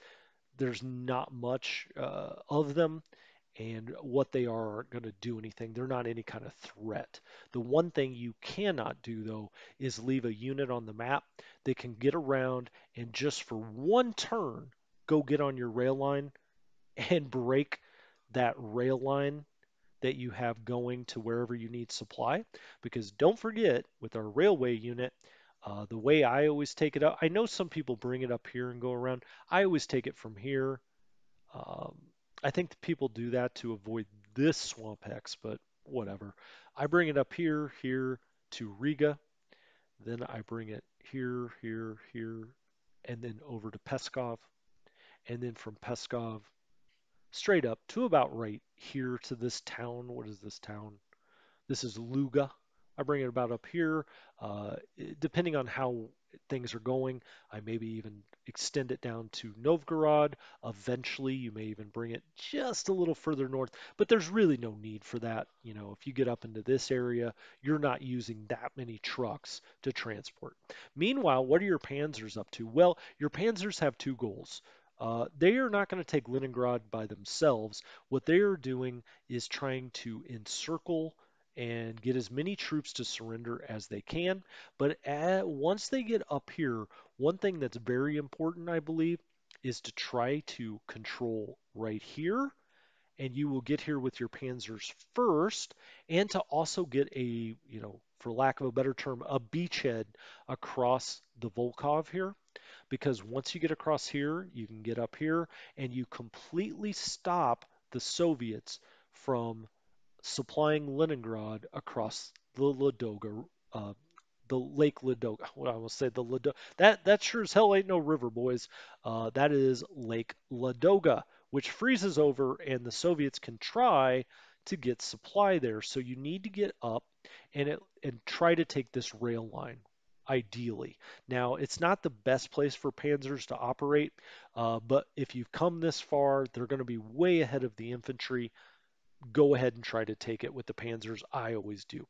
[SPEAKER 1] there's not much of them. And what they are aren't going to do anything. They're not any kind of threat. The one thing you cannot do, though, is leave a unit on the map that can get around and just for one turn go get on your rail line and break that rail line that you have going to wherever you need supply. Because don't forget, with our railway unit, the way I always take it up, I know some people bring it up here and go around. I always take it from here. Um, I think the people do that to avoid this swamp hex, but whatever. I bring it up here, here to Riga. Then I bring it here, here, here, and then over to Peskov. And then from Peskov straight up to about right here to this town. What is this town? This is Luga. I bring it about up here. Depending on how things are going, I maybe even extend it down to Novgorod. Eventually, you may even bring it just a little further north, but there's really no need for that. If you get up into this area, you're not using that many trucks to transport. Meanwhile, what are your Panzers up to? Well, your Panzers have two goals. They are not going to take Leningrad by themselves. What they are doing is trying to encircle and get as many troops to surrender as they can. But once they get up here, one thing that's very important, I believe, is to try to control right here, and you will get here with your Panzers first, and to also get a, for lack of a better term, a beachhead across the Volkov here. Because once you get across here, you can get up here, and you completely stop the Soviets from supplying Leningrad across the Ladoga, the Lake Ladoga. What I will say, the Ladoga. That sure as hell ain't no river, boys. That is Lake Ladoga, which freezes over, and the Soviets can try to get supply there. So you need to get up and try to take this rail line. Ideally. Now, it's not the best place for panzers to operate, but if you've come this far, they're going to be way ahead of the infantry. Go ahead and try to take it with the panzers. I always do.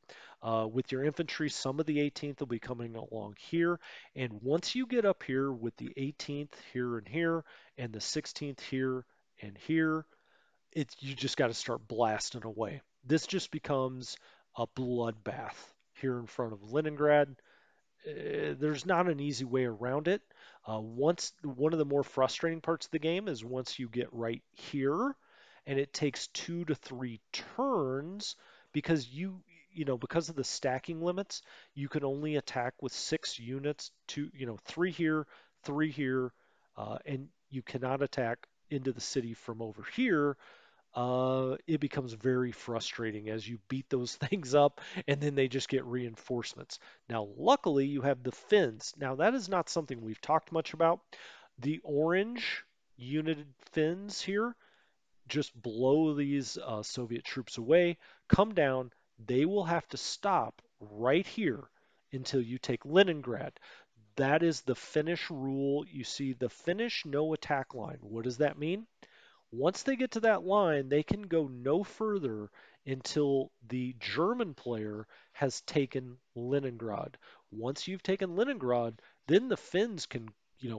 [SPEAKER 1] With your infantry, some of the 18th will be coming along here. And once you get up here with the 18th here and the 16th here and here, you just got to start blasting away. This just becomes a bloodbath here in front of Leningrad. There's not an easy way around it. Once one of the more frustrating parts of the game is once you get right here, and it takes 2 to 3 turns because because of the stacking limits, you can only attack with 6 units. Three here, and you cannot attack into the city from over here. It becomes very frustrating as you beat those things up and then they just get reinforcements. Now, luckily, you have the fins. Now, that is not something we've talked much about. The orange united fins here just blow these Soviet troops away, come down. They will have to stop right here until you take Leningrad. That is the Finnish rule. You see the Finnish no attack line. What does that mean? Once they get to that line, they can go no further until the German player has taken Leningrad. Once you've taken Leningrad, then the Finns can,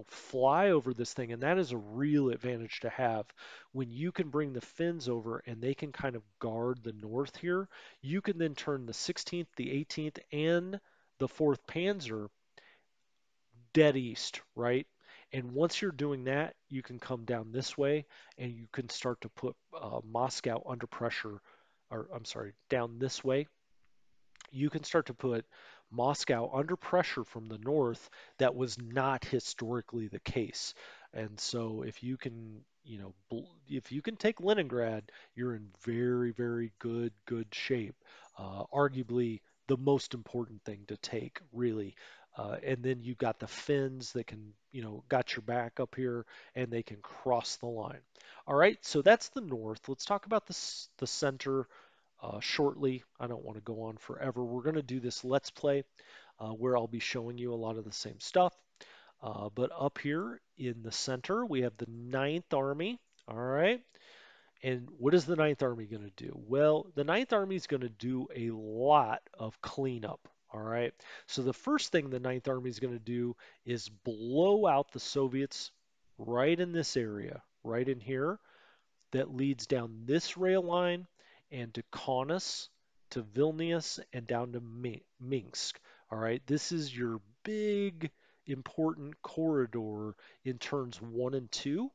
[SPEAKER 1] fly over this thing, and that is a real advantage to have. When you can bring the Finns over and they can kind of guard the north here, you can then turn the 16th, the 18th, and the 4th Panzer dead east, right? And once you're doing that, you can come down this way and you can start to put Moscow under pressure, or I'm sorry, down this way. You can start to put Moscow under pressure from the north. That was not historically the case. And so if you can, if you can take Leningrad, you're in very, very good shape. Arguably the most important thing to take, really. And then you got the Finns that can, got your back up here and they can cross the line. All right, so that's the north. Let's talk about the center shortly. I don't want to go on forever. We're going to do this Let's Play where I'll be showing you a lot of the same stuff. But up here in the center, we have the Ninth Army. All right. And what is the Ninth Army going to do? Well, the Ninth Army is going to do a lot of cleanup. All right. So the first thing the Ninth Army is going to do is blow out the Soviets right in this area, right in here that leads down this rail line and to Kaunas, to Vilnius, and down to Minsk. All right, this is your big important corridor in turns 1 and 2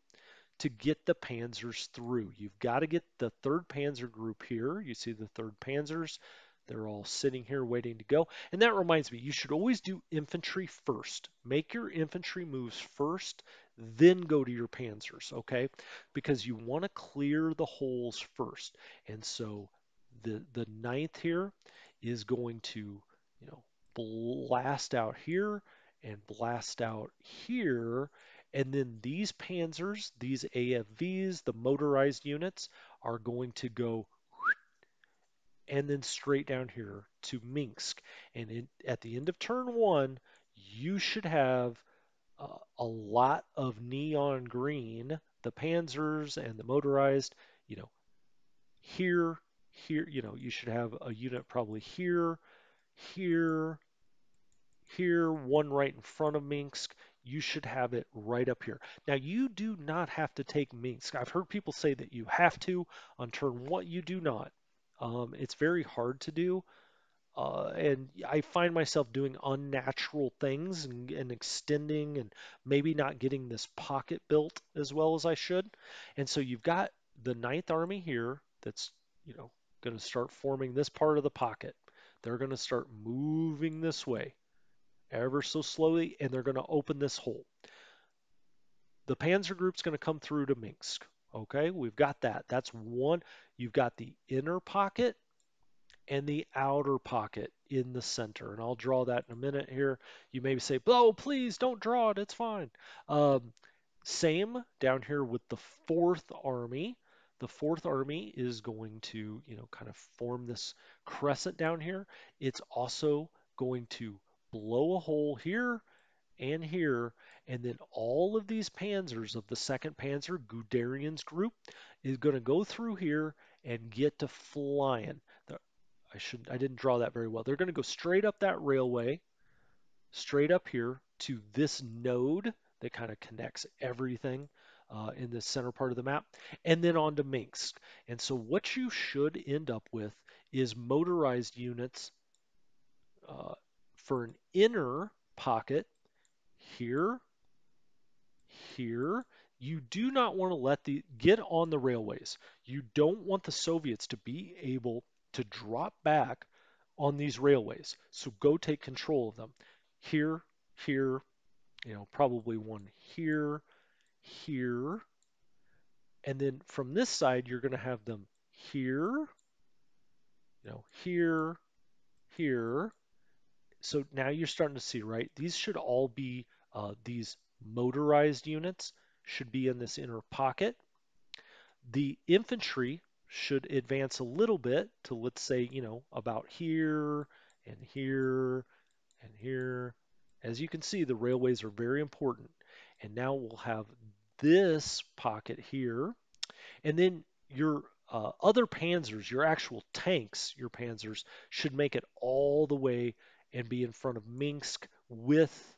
[SPEAKER 1] to get the panzers through. You've got to get the 3rd Panzer Group here. You see the 3rd Panzers. They're all sitting here waiting to go. And that reminds me, you should always do infantry first. Make your infantry moves first, then go to your panzers, okay? Because you want to clear the holes first. And so the ninth here is going to, blast out here and blast out here. And then these panzers, these AFVs, the motorized units, are going to go and then straight down here to Minsk. And at the end of turn 1, you should have a lot of neon green, the panzers and the motorized, you know, here, you should have a unit probably here, here, here, one right in front of Minsk. You should have it right up here. Now, you do not have to take Minsk. I've heard people say that you have to on turn 1. You do not. It's very hard to do. and I find myself doing unnatural things and extending and maybe not getting this pocket built as well as I should. And so you've got the Ninth Army here that's, going to start forming this part of the pocket. They're going to start moving this way ever so slowly, and they're going to open this hole. The Panzer group's going to come through to Minsk. Okay, we've got that. That's one. You've got the inner pocket and the outer pocket in the center. And I'll draw that in a minute here. You maybe say, "Oh, please don't draw it. It's fine." Um, Same down here with the Fourth Army. The Fourth Army is going to, kind of form this crescent down here. It's also going to blow a hole here and here, and then all of these panzers of the Second Panzer Guderian's group is going to go through here and get to flying. I didn't draw that very well. They're going to go straight up that railway, straight up here to this node that kind of connects everything in the center part of the map, and then on to Minsk. And so what you should end up with is motorized units uh, for an inner pocket here, here. You do not want to let the get on the railways. You don't want the Soviets to be able to drop back on these railways. So go take control of them. Here, here, probably one here, here. And then from this side, you're going to have them here, here, here. So now you're starting to see, right? These should all be these motorized units should be in this inner pocket. The infantry should advance a little bit to, let's say, about here and here and here. As you can see, the railways are very important. And now we'll have this pocket here. And then your other panzers, your actual tanks, your panzers, should make it all the way and be in front of Minsk with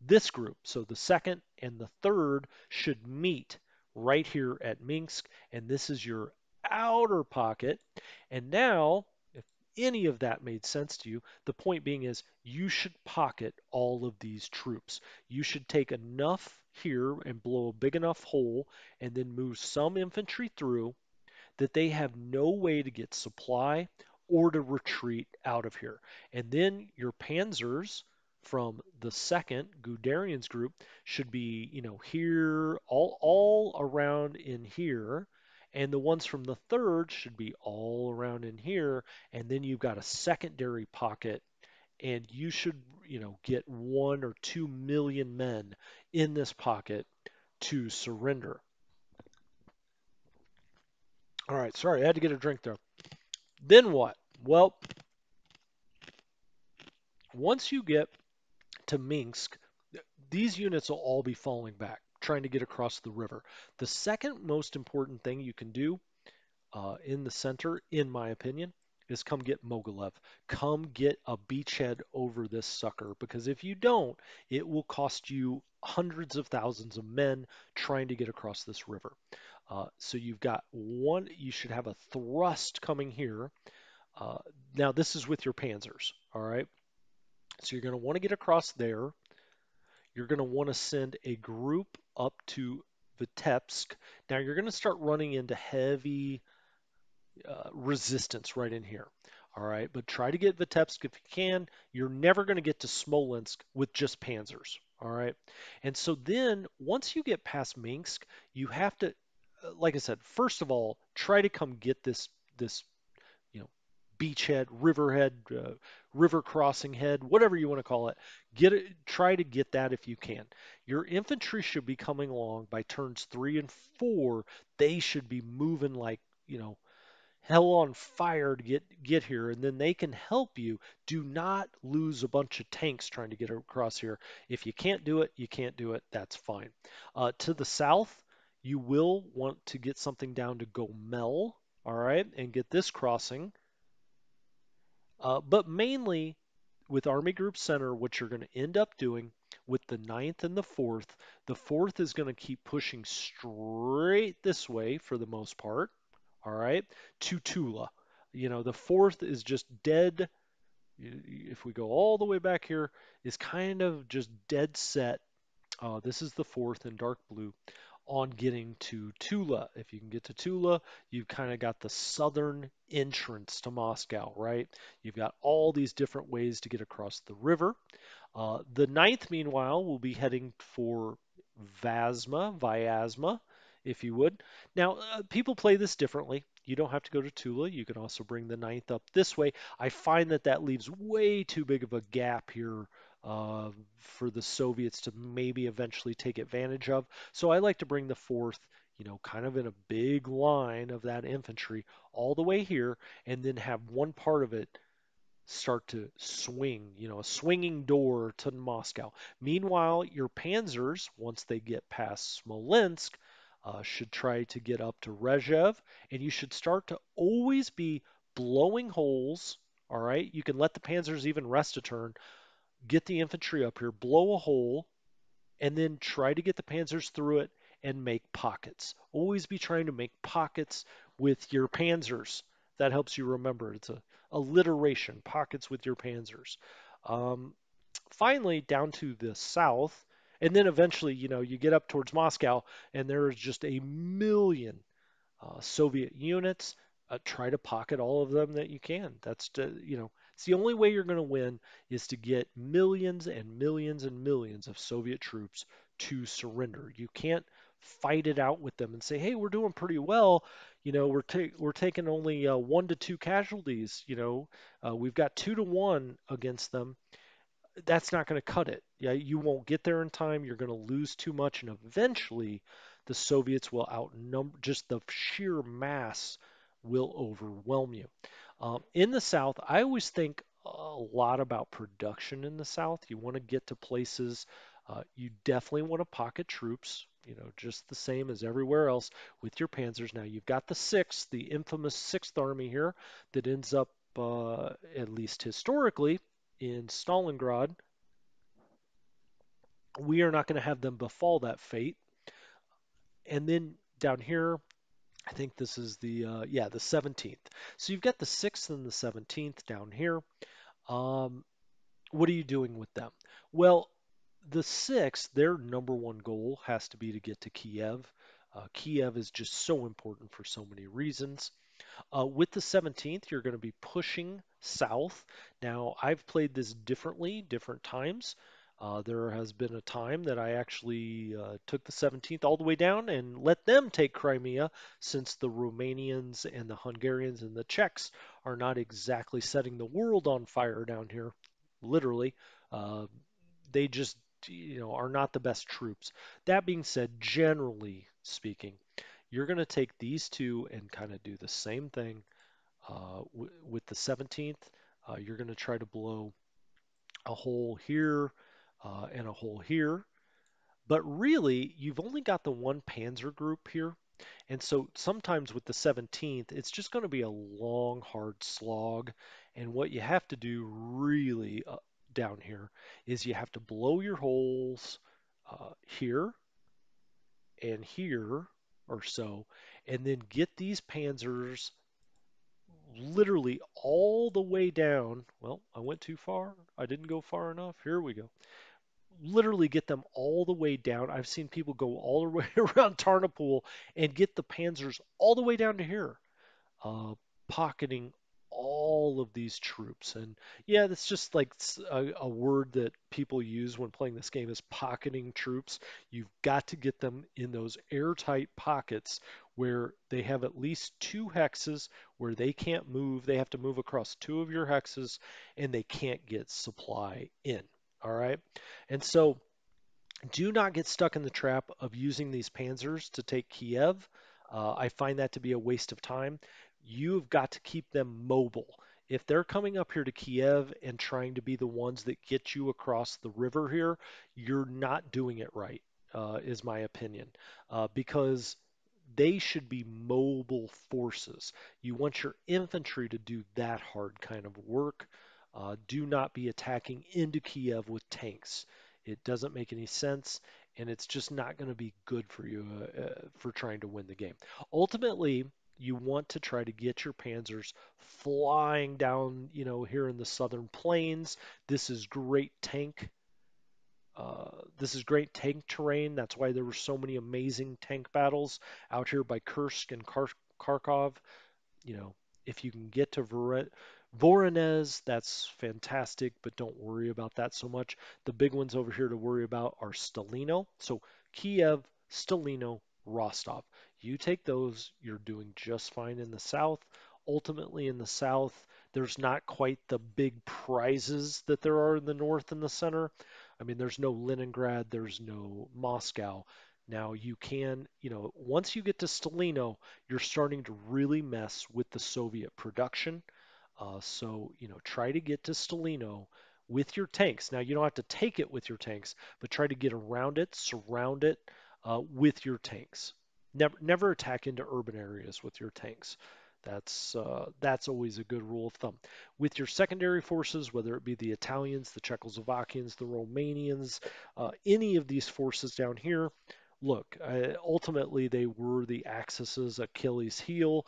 [SPEAKER 1] this group. So the second and the third should meet right here at Minsk, and this is your outer pocket. And now, if any of that made sense to you, the point being is you should pocket all of these troops. You should take enough here and blow a big enough hole and then move some infantry through that they have no way to get supply or to retreat out of here. And then your panzers from the second Guderian's group should be, here, all around in here. And the ones from the third should be all around in here. And then you've got a secondary pocket, and you should, get 1 or 2 million men in this pocket to surrender. All right, sorry, I had to get a drink there. Then what? Well, once you get to Minsk, these units will all be falling back, trying to get across the river. The second most important thing you can do in the center, in my opinion, is come get Mogilev. Come get a beachhead over this sucker, because if you don't, it will cost you hundreds of thousands of men trying to get across this river. So you've got one, you should have a thrust coming here. Uh, Now, this is with your panzers, all right? So you're going to want to get across there. You're going to want to send a group up to Vitebsk. Now, you're going to start running into heavy resistance right in here. All right, but try to get Vitebsk if you can. You're never going to get to Smolensk with just panzers. All right, and so then once you get past Minsk, you have to, like I said, first of all, try to come get this you know, beachhead, riverhead, river crossing head, whatever you want to call it. Get it, try to get that if you can. Your infantry should be coming along by turns 3 and 4. They should be moving like, hell on fire to get here, and then they can help you. Do not lose a bunch of tanks trying to get across here. If you can't do it, you can't do it. That's fine. To the south, you will want to get something down to Gomel, all right, and get this crossing. But mainly with Army Group Center, what you're going to end up doing with the ninth and the fourth is going to keep pushing straight this way for the most part, all right, to Tula. The fourth is just dead If we go all the way back here, is kind of just dead set. This is the fourth in dark blue on getting to Tula. If you can get to Tula, you've kind of got the southern entrance to Moscow, right? You've got all these different ways to get across the river. The ninth, meanwhile, will be heading for Vyazma, if you would. Now, people play this differently. You don't have to go to Tula. You can also bring the ninth up this way. I find that that leaves way too big of a gap here for the Soviets to maybe eventually take advantage of. So I like to bring the fourth, kind of in a big line of that infantry all the way here, and then have one part of it start to swing, a swinging door to Moscow. Meanwhile, your panzers, once they get past Smolensk, should try to get up to Rezhev, and you should start to always be blowing holes. All right, you can let the panzers even rest a turn, get the infantry up here, blow a hole, and then try to get the panzers through it and make pockets. Always be trying to make pockets with your panzers. That helps you remember. It's a alliteration, pockets with your panzers. Um, Finally, down to the south, and then eventually, you get up towards Moscow, and there is just a million Soviet units. Try to pocket all of them that you can. It's the only way you're going to win is to get millions and millions and millions of Soviet troops to surrender. You can't fight it out with them and say, "Hey, we're doing pretty well. We're taking only 1 to 2 casualties. We've got 2 to 1 against them." That's not going to cut it. Yeah, you won't get there in time. You're going to lose too much, and eventually, the Soviets will outnumber. Just the sheer mass will overwhelm you. In the South, I always think a lot about production in the South. You want to get to places. You definitely want to pocket troops. Just the same as everywhere else with your panzers. Now you've got the sixth, the infamous Sixth Army here, that ends up, at least historically, in Stalingrad. We are not going to have them befall that fate. And then down here, I think this is the 17th. So you've got the 6th and the 17th down here. Um, what are you doing with them? Well, the 6th, their number one goal has to be to get to Kiev. Kiev is just so important for so many reasons. With the 17th, you're going to be pushing south. Now, I've played this differently, different times. There has been a time that I actually took the 17th all the way down and let them take Crimea, since the Romanians and the Hungarians and the Czechs are not exactly setting the world on fire down here, literally. Uh, they just, are not the best troops. That being said, generally speaking, you're going to take these two and kind of do the same thing with the 17th. You're going to try to blow a hole here and a hole here. But really, you've only got the one panzer group here. And so sometimes with the 17th, it's just going to be a long, hard slog. And what you have to do really down here is you have to blow your holes here and here or so, and then get these panzers literally all the way down. Well, I went too far. I didn't go far enough. Here we go. Literally get them all the way down. I've seen people go all the way around Tarnopool and get the panzers all the way down to here, pocketing all of these troops. And yeah, that's just like a word that people use when playing this game, is pocketing troops. You've got to get them in those airtight pockets where they have at least 2 hexes where they can't move. They have to move across 2 of your hexes, and they can't get supply in. All right. And so do not get stuck in the trap of using these panzers to take Kiev. I find that to be a waste of time. You've got to keep them mobile. If they're coming up here to Kiev and trying to be the ones that get you across the river here, you're not doing it right, is my opinion, because they should be mobile forces. You want your infantry to do that hard kind of work. Do not be attacking into Kiev with tanks. It doesn't make any sense, and it's just not going to be good for you for trying to win the game. Ultimately, You want to try to get your Panzers flying down, here in the southern plains. This is great tank. This is great tank terrain. That's why there were so many amazing tank battles out here by Kursk and Kharkov. you know, if you can get to Voronezh, that's fantastic, but don't worry about that so much. The big ones over here to worry about are Stalino. So Kiev, Stalino, Rostov. You take those, you're doing just fine in the south. Ultimately, in the south, there's not quite the big prizes that there are in the north and the center. I mean, there's no Leningrad, there's no Moscow. Now you can, once you get to Stalino, you're starting to really mess with the Soviet production. So, try to get to Stalino with your tanks. Now, you don't have to take it with your tanks, but try to get around it, surround it with your tanks. Never attack into urban areas with your tanks. That's always a good rule of thumb. With your secondary forces, whether it be the Italians, the Czechoslovakians, the Romanians, any of these forces down here, look, ultimately they were the Axis's Achilles heel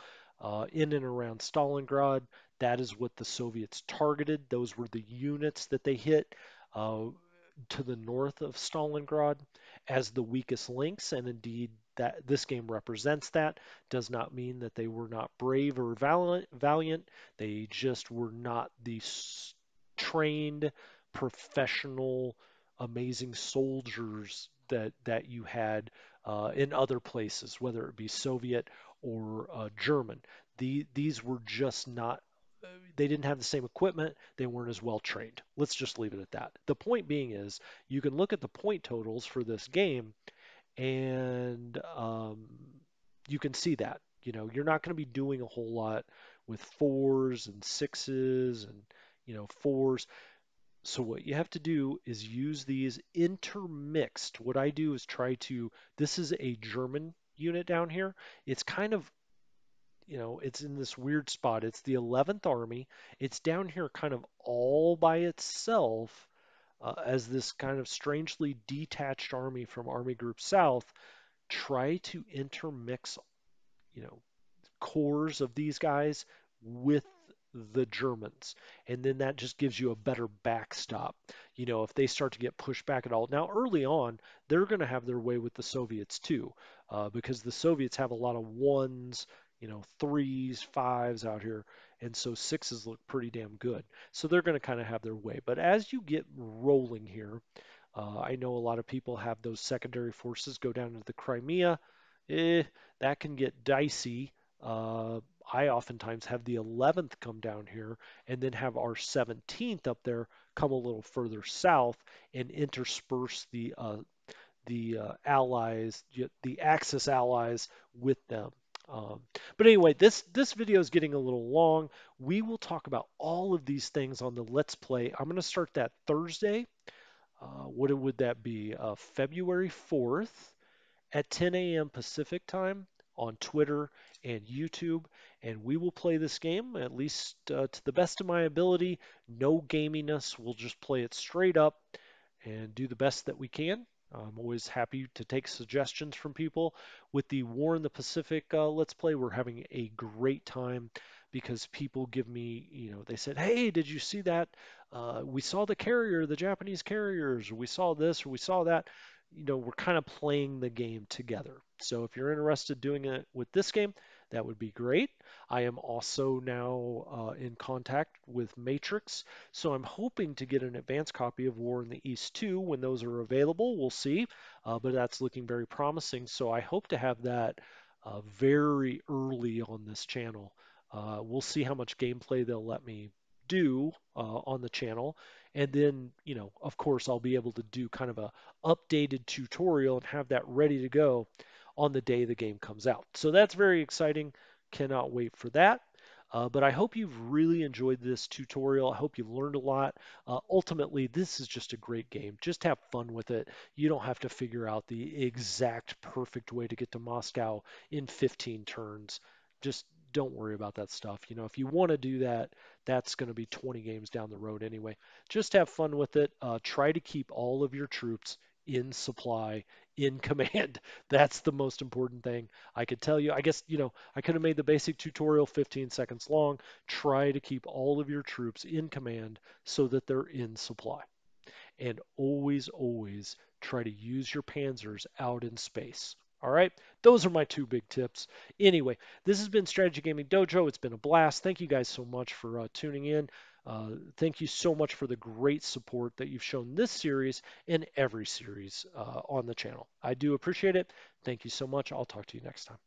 [SPEAKER 1] in and around Stalingrad. That is what the Soviets targeted. Those were the units that they hit uh, to the north of Stalingrad as the weakest links, and indeed that this game represents that. Does not mean that they were not brave or valiant. They just were not the trained, professional, amazing soldiers that you had in other places, whether it be Soviet or German. These were just not. They didn't have the same equipment. They weren't as well trained. Let's just leave it at that. The point being is, you can look at the point totals for this game, and you can see that. You're not going to be doing a whole lot with fours and sixes and fours. So what you have to do is use these intermixed. What I do is try to, this is a German unit down here. It's kind of, it's in this weird spot. It's the 11th Army. It's down here kind of all by itself as this kind of strangely detached army from Army Group South. Try to intermix, you know, cores of these guys with the Germans. And then that just gives you a better backstop. If they start to get pushed back at all. Now, early on, they're going to have their way with the Soviets too, because the Soviets have a lot of ones, threes, fives out here. And so sixes look pretty damn good. So they're going to kind of have their way. But as you get rolling here, I know a lot of people have those secondary forces go down into the Crimea. Eh, that can get dicey. Uh, I oftentimes have the 11th come down here and then have our 17th up there come a little further south and intersperse the allies, the Axis allies with them. But anyway, this video is getting a little long. We will talk about all of these things on the Let's Play. I'm going to start that Thursday. What would that be? February 4th at 10 a.m. Pacific time on Twitter and YouTube. And we will play this game, at least to the best of my ability. No gaminess. We'll just play it straight up and do the best that we can. I'm always happy to take suggestions from people. With the War in the Pacific Let's Play, we're having a great time because people give me, they said, hey, did you see that? We saw the carrier, the Japanese carriers, or we saw this, or we saw that. We're kind of playing the game together. So if you're interested in doing it with this game, that would be great. I am also now in contact with Matrix, so I'm hoping to get an advance copy of War in the East 2 when those are available. We'll see, but that's looking very promising. So I hope to have that very early on this channel. We'll see how much gameplay they'll let me do on the channel. And then, of course, I'll be able to do kind of a updated tutorial and have that ready to go on the day the game comes out. So that's very exciting. Cannot wait for that. But I hope you've really enjoyed this tutorial. I hope you learned a lot. Ultimately, this is just a great game. Just have fun with it. You don't have to figure out the exact perfect way to get to Moscow in 15 turns. Just don't worry about that stuff. If you want to do that, that's going to be 20 games down the road anyway. Just have fun with it. Try to keep all of your troops in supply, in command. That's the most important thing I could tell you. I guess, I could have made the basic tutorial 15 seconds long. Try to keep all of your troops in command so that they're in supply. And always, always try to use your panzers out in space. All right, those are my two big tips. Anyway, this has been Strategy Gaming Dojo. It's been a blast. Thank you guys so much for tuning in. Thank you so much for the great support that you've shown this series and every series on the channel. I do appreciate it. Thank you so much. I'll talk to you next time.